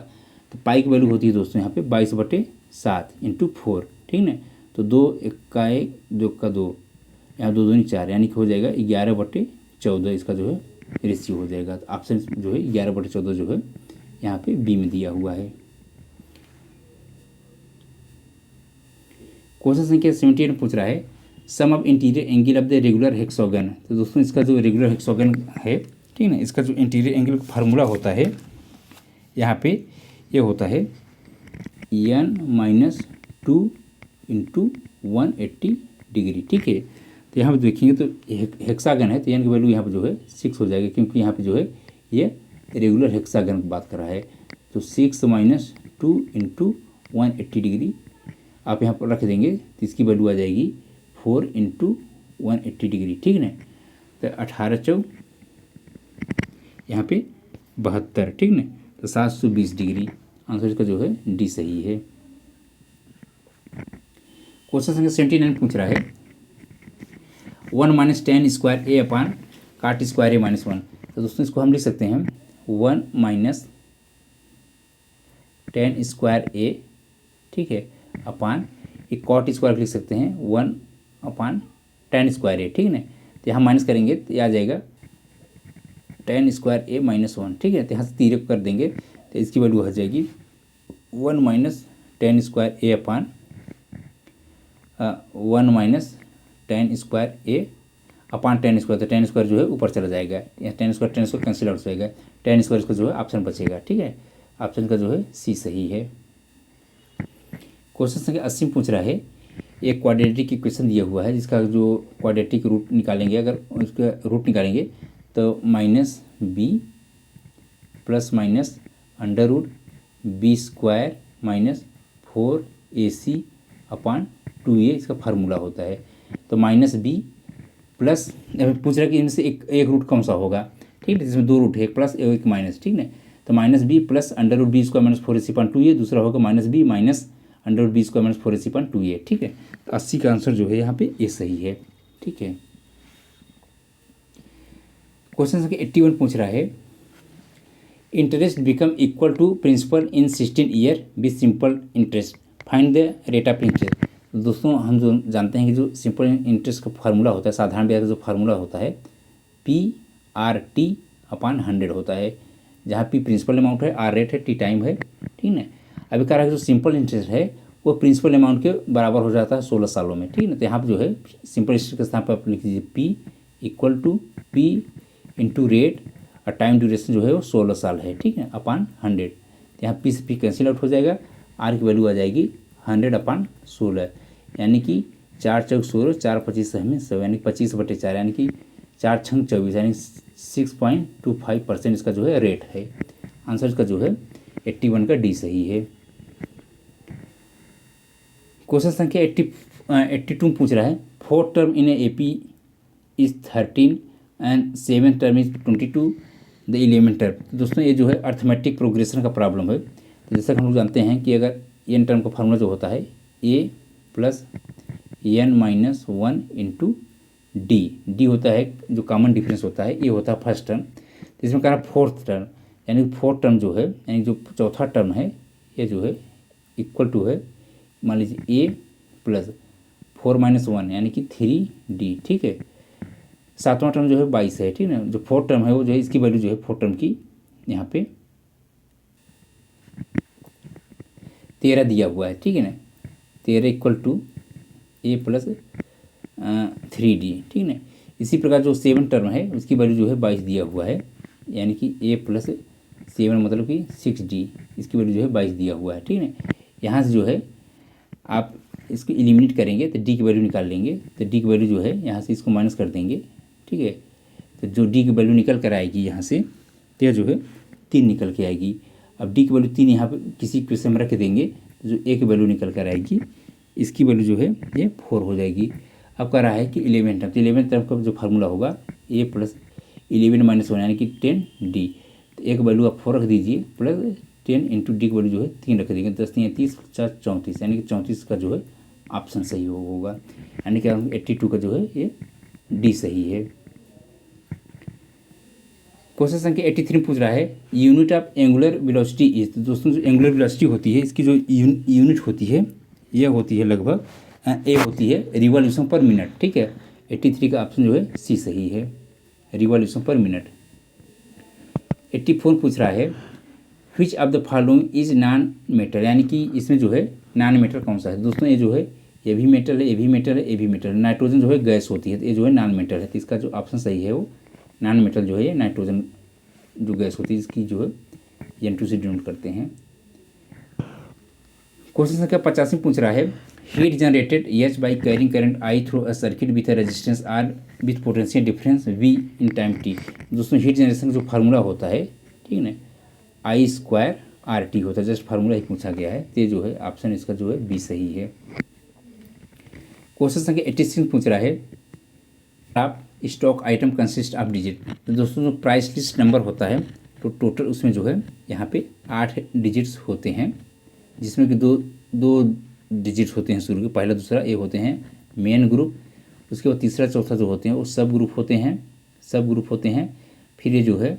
A: तो पाई की वैल्यू होती है दोस्तों यहाँ पे 22/7 इंटू 4, ठीक है ना। तो 2 का 1 2 का 2, यहाँ 2 दूनी 4, यानी कि हो जाएगा 11/14 इसका जो है रेशियो हो जाएगा। तो ऑप्शन जो है 11/14 जो है यहाँ पे बी में दिया हुआ है। क्वेश्चन संख्या 78 पूछ रहा है, sum of interior angle of the regular hexagon. तो दोस्तों इसका जो रेगुलर हेक्सागन है, ठीक है ना, इसका जो इंटीरियर एंगल फार्मूला होता है यहाँ पे ये होता है n माइनस 2 इंटू 180 डिग्री, ठीक है। तो यहाँ पे देखेंगे तो हेक्सागन है, तो n की वैल्यू यहाँ पे जो है 6 हो जाएगी, क्योंकि यहाँ पे जो है ये रेगुलर हेक्सागन की बात कर रहा है। तो 6 माइनस 2 इंटू 180 डिग्री आप यहाँ पर रख देंगे तो इसकी वैल्यू आ जाएगी 4 इंटू 180 डिग्री, ठीक है ना। तो 18 चौक यहाँ पे 72, ठीक ना। तो 720 डिग्री आंसर इसका जो है डी सही है। क्वेश्चन संख्या 79 पूछ रहा है 1 माइनस टेन स्क्वायर ए अपान काट स्क्वायर ए माइनस 1। तो दोस्तों इसको हम लिख सकते हैं 1 माइनस टेन स्क्वायर ए, ठीक है, अपान एक कॉट स्क्वायर लिख सकते हैं 1 अपान टेन स्क्वायर ए, ठीक है ना। तो यहाँ माइनस करेंगे तो ये आ जाएगा टेन स्क्वायर ए माइनस 1, ठीक है। तो यहाँ से तिरक कर देंगे तो इसकी वैल्यू हो जाएगी 1 माइनस टेन स्क्वायर ए अपान 1 माइनस टेन स्क्वायर ए अपान टेन स्क्वायर। तो टेन स्क्वायर जो है ऊपर चला जाएगा, यहाँ टेन स्क्वायर कैंसिल आउट हो जाएगा, टेन स्क्वायर इसका जो है ऑप्शन बचेगा, ठीक है। ऑप्शन का जो है सी सही है। क्वेश्चन संख्या 80 पूछ रहा है एक क्वाड्रेटिक इक्वेशन दिया हुआ है जिसका जो क्वाड्रेटिक रूट निकालेंगे, अगर उसका रूट निकालेंगे तो minus B plus minus under root B square minus 4ac upon 2a इसका फार्मूला होता है। तो माइनस बी प्लस पूछ रहा है कि इनसे एक रूट कौन सा होगा, ठीक है, जिसमें दो रूट है, एक प्लस एक माइनस, ठीक है। तो minus B plus under root B square minus 4ac upon 2a, दूसरा होगा minus B minus under root B square minus 4ac upon 2a, ठीक है। तो 80 का आंसर जो है यहाँ पे ए सही है, ठीक है। क्वेश्चन संख्या 81 पूछ रहा है interest become equal to principal in 16 year with simple interest, find the rate of interest. दोस्तों हम जो जानते हैं कि जो सिंपल इंटरेस्ट का फार्मूला होता है, साधारण ब्याज का जो फार्मूला होता है PRT अपान 100 होता है, जहाँ P प्रिंसिपल अमाउंट है, R रेट है, T टाइम है, ठीक है। अभी कह रहा है कि जो सिंपल इंटरेस्ट है वो प्रिंसिपल अमाउंट के बराबर हो जाता है 16 सालों में, ठीक है ना। तो यहाँ पर जो है सिंपल इंटरेस्ट के स्थान पर आप लिख दीजिए P equal to P into rate और टाइम ड्यूरेशन जो है वो 16 साल है, ठीक है, अपान 100। यहाँ P से P कैंसिल आउट हो जाएगा, R की वैल्यू आ जाएगी 100 अपान 16, यानी कि 4 चौक 16, 4 25 हमें 100, यानी 25/4, यानी कि 4 छंग 24, यानी 6.25% इसका जो है रेट है। आंसर इसका जो है 81 का डी सही है। क्वेश्चन संख्या 82 पूछ रहा है 4th term in AP is 13 and 7th term is 22 the 11th term. दोस्तों ये जो है अर्थमेटिक प्रोग्रेशन का प्रॉब्लम है। तो जैसा कि हम लोग जानते हैं कि अगर एन टर्म का फार्मूला जो होता है a plus n minus 1 into d होता है जो कॉमन डिफरेंस होता है, ये होता है फर्स्ट टर्म। तो इसमें कह रहा है 4th टर्म, यानी 4th टर्म जो है, यानी जो चौथा टर्म है ये जो है इक्वल टू है, मान लीजिए ए प्लस 4 माइनस 1 यानी कि 3d, ठीक है। 7वां टर्म जो है 22 है, ठीक है ना। जो 4th टर्म है वो जो है इसकी वैल्यू जो है 4th टर्म की यहाँ पे 13 दिया हुआ है, ठीक है ना। 13 equal to A plus 3d, ठीक है ना। इसी प्रकार जो 7th टर्म है उसकी वैल्यू जो है 22 दिया हुआ है, यानी कि ए प्लस 7 मतलब कि 6d, इसकी वैल्यू जो है 22 दिया हुआ है, ठीक है ना। यहाँ से जो है आप इसको एलिमिनेट करेंगे तो डी की वैल्यू निकाल लेंगे, तो डी की वैल्यू जो है यहाँ से इसको माइनस कर देंगे, ठीक है। तो जो डी की वैल्यू निकल कर आएगी यहाँ से, तो जो है 3 निकल के आएगी। अब डी की वैल्यू 3 यहाँ पे किसी इक्वेशन में रख देंगे, तो जो ए की वैल्यू निकल कर आएगी इसकी वैल्यू जो है ये 4 हो जाएगी। अब कह रहा है कि 11th टर्म, तो 11th टर्म का जो फार्मूला होगा ए प्लस 11 माइनस 1 यानी कि 10d। तो एक वैल्यू आप 4 रख दीजिए प्लस 10 इंटू डी की वैल्यू जो है 3 रख देंगे, 10 3 30 4 34, यानी कि 34 का जो है ऑप्शन सही होगा, यानी कि 82 का जो है ये डी सही है। क्वेश्चन संख्या 83 पूछ रहा है unit of angular velocity is. तो दोस्तों जो एंगुलर वेलोसिटी होती है इसकी जो यूनिट होती है यह होती है लगभग ए होती है रिवॉल्यूशन पर मिनट, ठीक है। 83 का ऑप्शन जो है सी सही है, रिवॉल्यूशन पर मिनट। 84 पूछ रहा है which of the following is non metal, यानी कि इसमें जो है नॉन मेटल कौन सा है। दोस्तों ये जो है ये भी मेटल है, ये भी मेटल है, ये भी मेटल है। नाइट्रोजन जो है गैस होती है, तो ये जो है नॉन मेटल है। तो इसका जो ऑप्शन सही है वो नॉन मेटल जो है ये नाइट्रोजन जो गैस होती है इसकी जो है N2 से डिनोट करते हैं। क्वेश्चन संख्या 85 पूछ रहा है heat generated H by carrying current I through a circuit with resistance R with potential difference V in time T. दोस्तों हीट जनरेशन का जो फार्मूला होता है, ठीक है ना, आई स्क्वायर आर टी होता है, जस्ट फार्मूला ही पूछा गया है। तो ये जो है ऑप्शन इसका जो है बी सही है। क्वेश्चन संख्या 86 पूछ रहा है आप stock item consist of digit. तो दोस्तों जो प्राइस लिस्ट नंबर होता है तो टोटल उसमें जो है यहाँ पे 8 डिजिट्स होते हैं, जिसमें कि दो डिजिट्स होते हैं शुरू के, पहला दूसरा ये होते हैं मेन ग्रुप, उसके बाद तीसरा चौथा जो होते हैं वो सब ग्रुप होते हैं। फिर ये जो है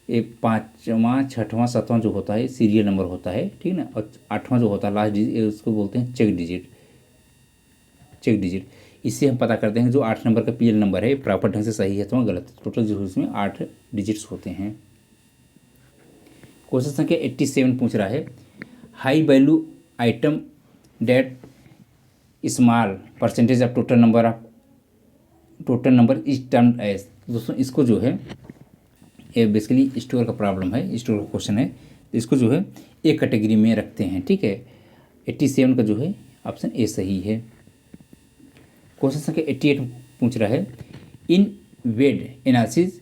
A: ये 5वां 6वां 7वां जो होता है सीरियल नंबर होता है, ठीक है ना, और 8वां जो होता है लास्ट डिजिट उसको बोलते हैं चेक डिजिट। इससे हम पता करते हैं जो 8 नंबर का पीएल नंबर है प्रॉपर ढंग से सही है तो गलत। टोटल जो इसमें 8 डिजिट्स होते हैं। क्वेश्चन संख्या 87 पूछ रहा है high value item that small percentage of total number is termed as. दोस्तों इसको जो है ये बेसिकली स्टोर का प्रॉब्लम है, स्टोर का क्वेश्चन है, तो इसको जो है एक कैटेगरी में रखते हैं, ठीक है। 87 का जो है ऑप्शन ए सही है। क्वेश्चन संख्या 88 पूछ रहा है in VED analysis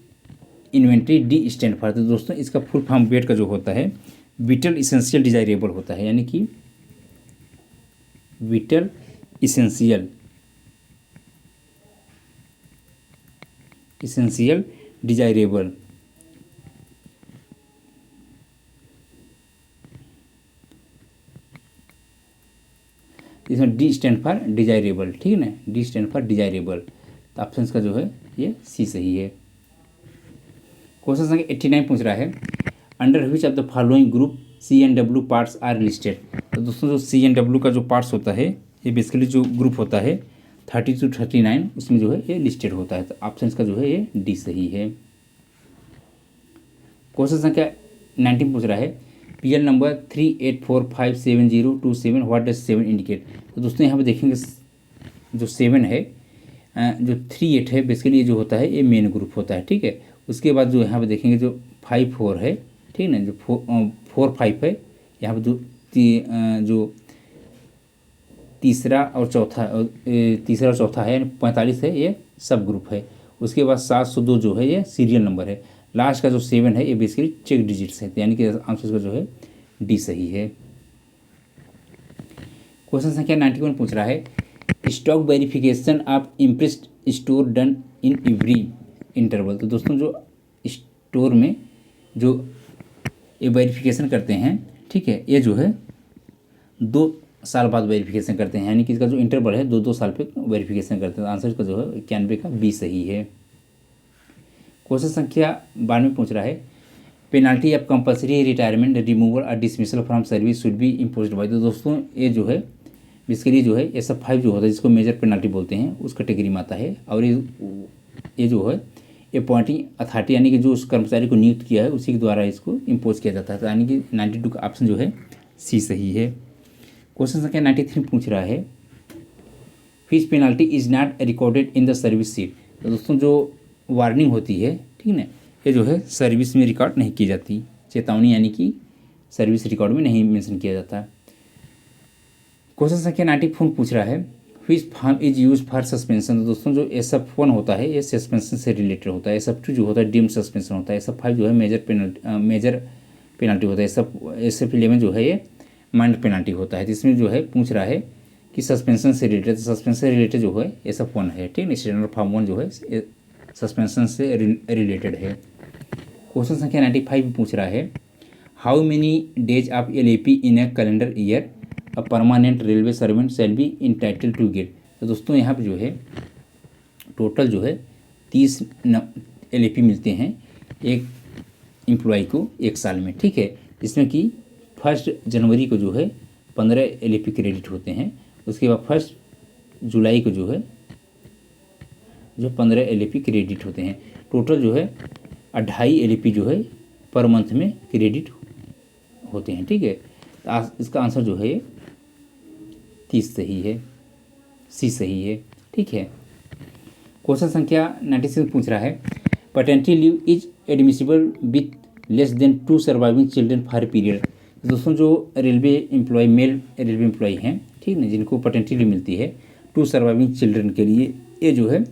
A: inventory D stand for. तो दोस्तों इसका फुल फॉर्म वेड का जो होता है विटल इसेंशियल डिजायरेबल होता है, यानी कि विटल इसेंशियल डिजायरेबल। इसमें डी स्टैंड फॉर डिजायरेबल, ठीक है ना, डी स्टैंड फॉर डिजायरेबल। तो ऑप्शन का जो है ये सी सही है। क्वेश्चन संख्या 89 पूछ रहा है under which of the following group C and W parts are listed. तो दोस्तों जो सी एंड डब्ल्यू का जो पार्ट्स होता है ये बेसिकली जो ग्रुप होता है 30 to 39 उसमें जो है ये लिस्टेड होता है। तो ऑप्शन का जो है ये डी सही है। क्वेश्चन संख्या 19 पूछ रहा है PL number 38457027 what does 7 indicate. तो दोस्तों यहाँ पे देखेंगे जो 7 है, जो 38 है बेसिकली ये जो होता है ये मेन ग्रुप होता है, ठीक है। उसके बाद जो यहाँ पे देखेंगे जो 54 है, ठीक है ना, जो 45 है, यहाँ पे जो तीसरा और चौथा है यानी 45 है ये सब ग्रुप है। उसके बाद 702 जो है ये सीरियल नंबर है। लास्ट का जो 7 है ये बेसिकली चेक डिजिट्स है, यानी कि आंसर का जो है डी सही है। क्वेश्चन संख्या 91 पूछ रहा है stock verification of impressed store done in every interval. तो दोस्तों जो स्टोर में जो ये वेरिफिकेशन करते हैं, ठीक है, ये जो है 2 साल बाद वेरिफिकेशन करते हैं, यानी कि इसका जो इंटरवल है 2-2 साल पे वेरिफिकेशन करते हैं। आंसर का जो है 91 का बी सही है। क्वेश्चन संख्या 92 पूछ रहा है penalty of compulsory retirement removal और dismissal from service should be imposed by. तो दोस्तों ये जो है बेसिकली जो है SF5 जो होता है जिसको मेजर पेनाल्टी बोलते हैं उस कैटेगरी में आता है। और ये जो है अपॉइंटिंग अथॉरिटी यानी कि जो उस कर्मचारी को नियुक्त किया है उसी के द्वारा इसको इम्पोज किया जाता है। तो यानी कि 92 का ऑप्शन जो है सी सही है। क्वेश्चन संख्या 93 पूछ रहा है fees penalty is not recorded in the service sheet. तो दोस्तों जो वार्निंग होती है, ठीक है ना, ये जो है सर्विस में रिकॉर्ड नहीं की जाती, चेतावनी यानी कि सर्विस रिकॉर्ड में नहीं मेंशन किया जाता। क्वेश्चन संख्या 94 पूछ रहा है which form is use for suspension. तो दोस्तों जो SF1 होता है ये सस्पेंशन से रिलेटेड होता है, SF2 जो होता है डीम्ड सस्पेंशन होता है, SF5 जो है मेजर पेनाल्टी होता है, SF11 जो है ये माइनर पेनाल्टी होता है। जिसमें जो है पूछ रहा है कि सस्पेंशन से रिलेटेड जो है SF1 है, ठीक है। स्टैंडर्ड फॉर्म 1 जो है सस्पेंशन से रिलेटेड है। क्वेश्चन संख्या 95 पूछ रहा है how many days of LAP in a calendar year a permanent railway servant shall be entitled to get. तो दोस्तों यहाँ पे जो है टोटल जो है 30 LAP मिलते हैं एक एम्प्लॉय को एक साल में, ठीक है। जिसमें कि 1 जनवरी को जो है 15 LAP क्रेडिट होते हैं। उसके बाद 1 जुलाई को जो है 15 LAP क्रेडिट होते हैं। टोटल जो है 2.5 LAP जो है पर मंथ में क्रेडिट होते हैं, ठीक है। तो इसका आंसर जो है 30 सही है, सी सही है, ठीक है। क्वेश्चन संख्या 96 पूछ रहा है paternity leave is admissible with less than 2 surviving children for period. दोस्तों जो railway employee male railway employee हैं, ठीक ना, जिनको पैटर्निटी लीव मिलती है टू सर्वाइविंग चिल्ड्रन के लिए, ये जो है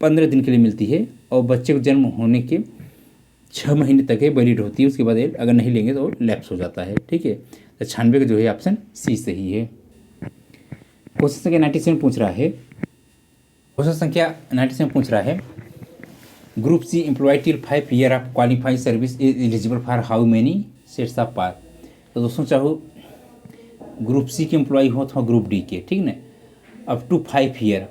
A: 15 दिन के लिए मिलती है और बच्चे को जन्म होने के 6 महीने तक है वैलिड होती है। उसके बाद ये अगर नहीं लेंगे तो लैप्स हो जाता है, ठीक है। तो 96 का जो है ऑप्शन सी सही है। क्वेश्चन संख्या 97 पूछ रहा है, क्वेश्चन संख्या 97 पूछ रहा है, group C employ till 5 year of qualified service is eligible for how many sets of pass. तो दोस्तों चाहो ग्रुप सी के एम्प्लॉय हो अथवा ग्रुप डी के, ठीक ना, अप टू 5 ईयर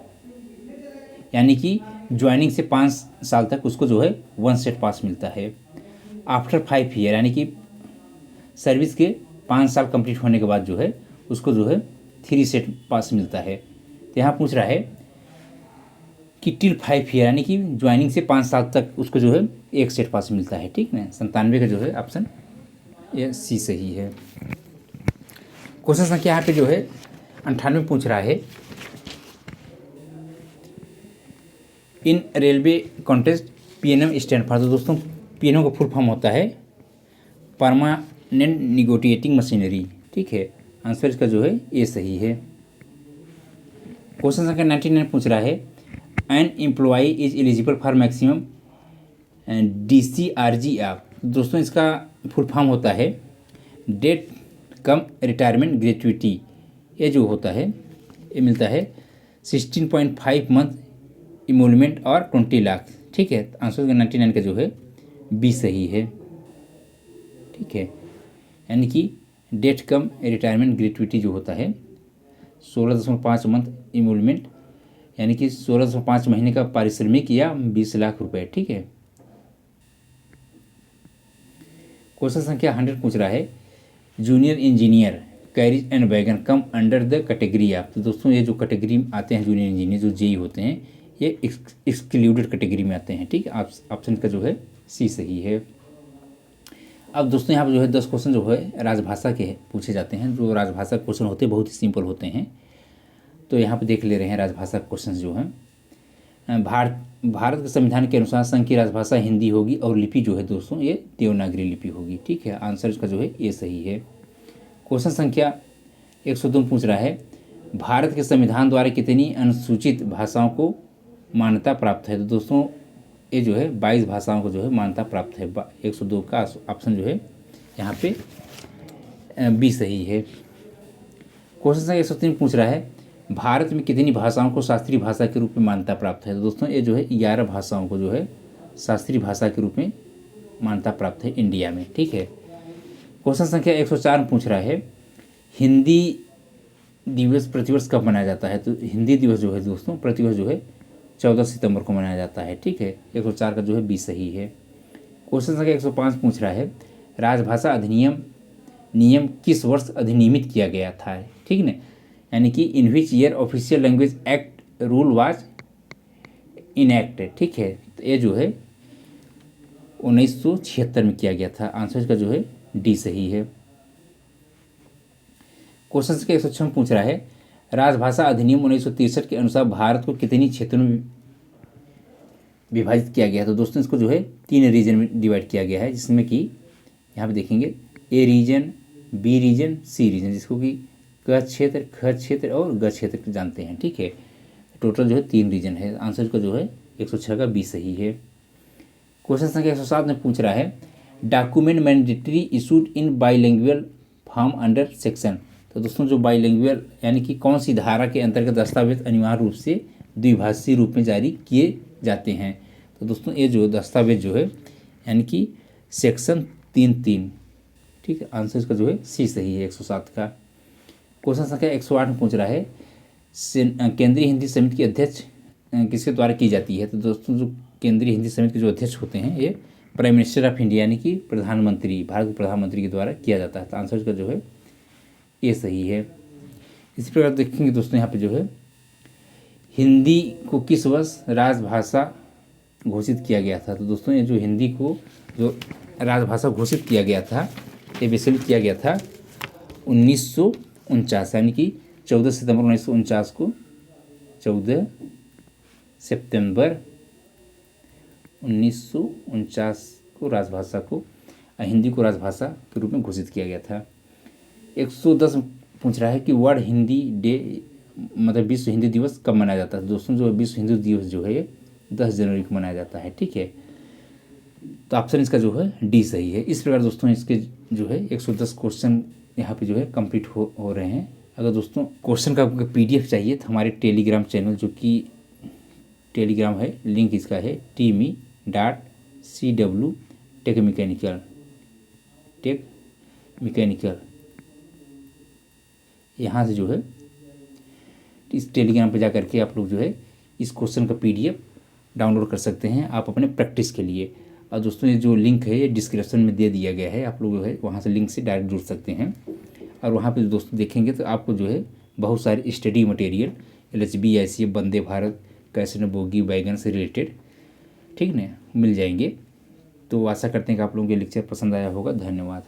A: यानी कि ज्वाइनिंग से 5 साल तक उसको जो है 1 सेट पास मिलता है। आफ्टर 5 ईयर यानी कि सर्विस के 5 साल कंप्लीट होने के बाद जो है उसको जो है 3 सेट पास मिलता है। तो यहाँ पूछ रहा है कि टिल 5 ईयर यानी कि ज्वाइनिंग से 5 साल तक उसको जो है 1 सेट पास मिलता है, ठीक ना। 97 का जो है ऑप्शन ये सी सही है। क्वेश्चन संख्या यहाँ पे जो है 98 पूछ रहा है, in railway context PNM stand for. तो दोस्तों पीएनएम का फुल फॉर्म होता है परमानेंट निगोटिएटिंग मशीनरी, ठीक है। आंसर इसका जो है ये सही है। क्वेश्चन संख्या 99 पूछ रहा है, an employee is eligible for maximum DCRG of. दोस्तों इसका फुल फॉर्म होता है डेट कम रिटायरमेंट ग्रेचुइटी। ये जो होता है ये मिलता है 16.5 मंथ इमोलमेंट और 20 लाख, ठीक है। आंसर 99 का जो है बी सही है, ठीक है। यानी कि डेट कम रिटायरमेंट ग्रेचुइटी जो होता है 16.5 मंथ इमोलमेंट यानी कि 16.5 महीने का पारिश्रमिक या 20 लाख रुपए, ठीक है। क्वेश्चन संख्या 100 पूछ रहा है, junior engineer carriage and wagon come under the category of. तो दोस्तों ये जो कैटेगरी आते हैं जूनियर इंजीनियर जो जेई होते हैं ये एक्सक्लूडेड कैटेगरी में आते हैं, ठीक है। ऑप्शन का जो है सी सही है। अब दोस्तों यहाँ पर जो है 10 क्वेश्चन जो है राजभाषा के पूछे जाते हैं। जो राजभाषा क्वेश्चन होते हैं बहुत ही सिंपल होते हैं। तो यहाँ पे देख ले रहे हैं राजभाषा क्वेश्चन जो हैं। भारत के संविधान के अनुसार संघ की राजभाषा हिंदी होगी और लिपि जो है दोस्तों ये देवनागरी लिपि होगी, ठीक है। आंसर इसका जो है ये सही है। क्वेश्चन संख्या 102 पूछ रहा है, भारत के संविधान द्वारा कितनी अनुसूचित भाषाओं को मान्यता प्राप्त है। तो दोस्तों ये जो है 22 भाषाओं को जो है मान्यता प्राप्त है। 102 का ऑप्शन जो है यहाँ पे बी सही है। क्वेश्चन संख्या 103 पूछ रहा है, भारत में कितनी भाषाओं को शास्त्रीय भाषा के रूप में मान्यता प्राप्त है। तो दोस्तों ये जो है 11 भाषाओं को जो है शास्त्रीय भाषा के रूप में मान्यता प्राप्त है इंडिया में, ठीक है। क्वेश्चन संख्या 104 पूछ रहा है, हिंदी दिवस प्रतिवर्ष कब मनाया जाता है। तो हिंदी दिवस जो है दोस्तों प्रतिवर्ष जो है 14 सितंबर को मनाया जाता है, ठीक है। 104 का जो है बी सही है। क्वेश्चन संख्या 105 पूछ रहा है, राजभाषा अधिनियम नियम किस वर्ष अधिनियमित किया गया था, ठीक ना। यानी कि in which year official language act rule was enacted, ठीक है। तो ये जो है 1976 में किया गया था। आंसर इसका जो है डी सही है। क्वेश्चन संख्या 106 पूछ रहा है, राजभाषा अधिनियम 1963 के अनुसार भारत को कितनी क्षेत्रों में विभाजित किया गया। तो दोस्तों इसको जो है 3 रीजन में डिवाइड किया गया है, जिसमें कि यहाँ पे देखेंगे ए रीजन, बी रीजन, सी रीजन, जिसको कि क क्षेत्र, ख क्षेत्र और ग क्षेत्र जानते हैं, ठीक है। टोटल जो है 3 रीजन है। आंसर का जो है 106 का बी सही है। क्वेश्चन संख्या 107 में पूछ रहा है, document mandatory issued in bilingual form under section. तो दोस्तों जो बाईलिंगुअल यानी कि कौन सी धारा के अंतर्गत दस्तावेज अनिवार्य रूप से द्विभाषीय रूप में जारी किए जाते हैं। तो दोस्तों ये जो दस्तावेज जो है यानी कि सेक्शन 3(3), ठीक है। आंसर इसका जो है सी सही है 107 का। क्वेश्चन संख्या 108 में पूछ रहा है, केंद्रीय हिंदी समिति की अध्यक्ष किसके द्वारा की जाती है। तो दोस्तों जो केंद्रीय हिंदी समिति के जो अध्यक्ष होते हैं ये प्राइम मिनिस्टर ऑफ इंडिया यानी कि प्रधानमंत्री, भारत के प्रधानमंत्री के द्वारा किया जाता है। तो आंसर इसका जो है ये सही है। इसी प्रकार देखेंगे दोस्तों यहाँ पे जो है हिंदी को किस वर्ष राजभाषा घोषित किया गया था। तो दोस्तों ये जो हिंदी को जो राजभाषा घोषित किया गया था ये बेसिकली किया गया था 1949 यानी कि 14 सितंबर 1949 को, 14 सितंबर 1949 को राजभाषा को हिंदी को राजभाषा के रूप में घोषित किया गया था। 110 पूछ रहा है कि वर्ल्ड हिंदी डे मतलब विश्व हिंदी दिवस कब मनाया जाता है। दोस्तों जो विश्व हिंदी दिवस जो है 10 जनवरी को मनाया जाता है, ठीक है। तो ऑप्शन इसका जो है डी सही है। इस प्रकार दोस्तों इसके जो है 110 क्वेश्चन यहाँ पे जो है कंप्लीट हो रहे हैं। अगर दोस्तों क्वेश्चन का PDF चाहिए तो हमारे टेलीग्राम चैनल, जो कि टेलीग्राम है, लिंक इसका है TME.CW टेक मैकेनिकल, यहाँ से जो है इस टेलीग्राम पे जा करके आप लोग जो है इस क्वेश्चन का PDF डाउनलोड कर सकते हैं आप अपने प्रैक्टिस के लिए। और दोस्तों ये जो लिंक है ये डिस्क्रिप्शन में दे दिया गया है, आप लोग जो है वहाँ से लिंक से डायरेक्ट जुड़ सकते हैं। और वहाँ पे दोस्तों देखेंगे तो आपको जो है बहुत सारे study material LHB ICF Vande Bharat कैसे बोगी वैगन से रिलेटेड, ठीक ना, मिल जाएंगे। तो आशा करते हैं कि आप लोगों को ये लेक्चर पसंद आया होगा। धन्यवाद।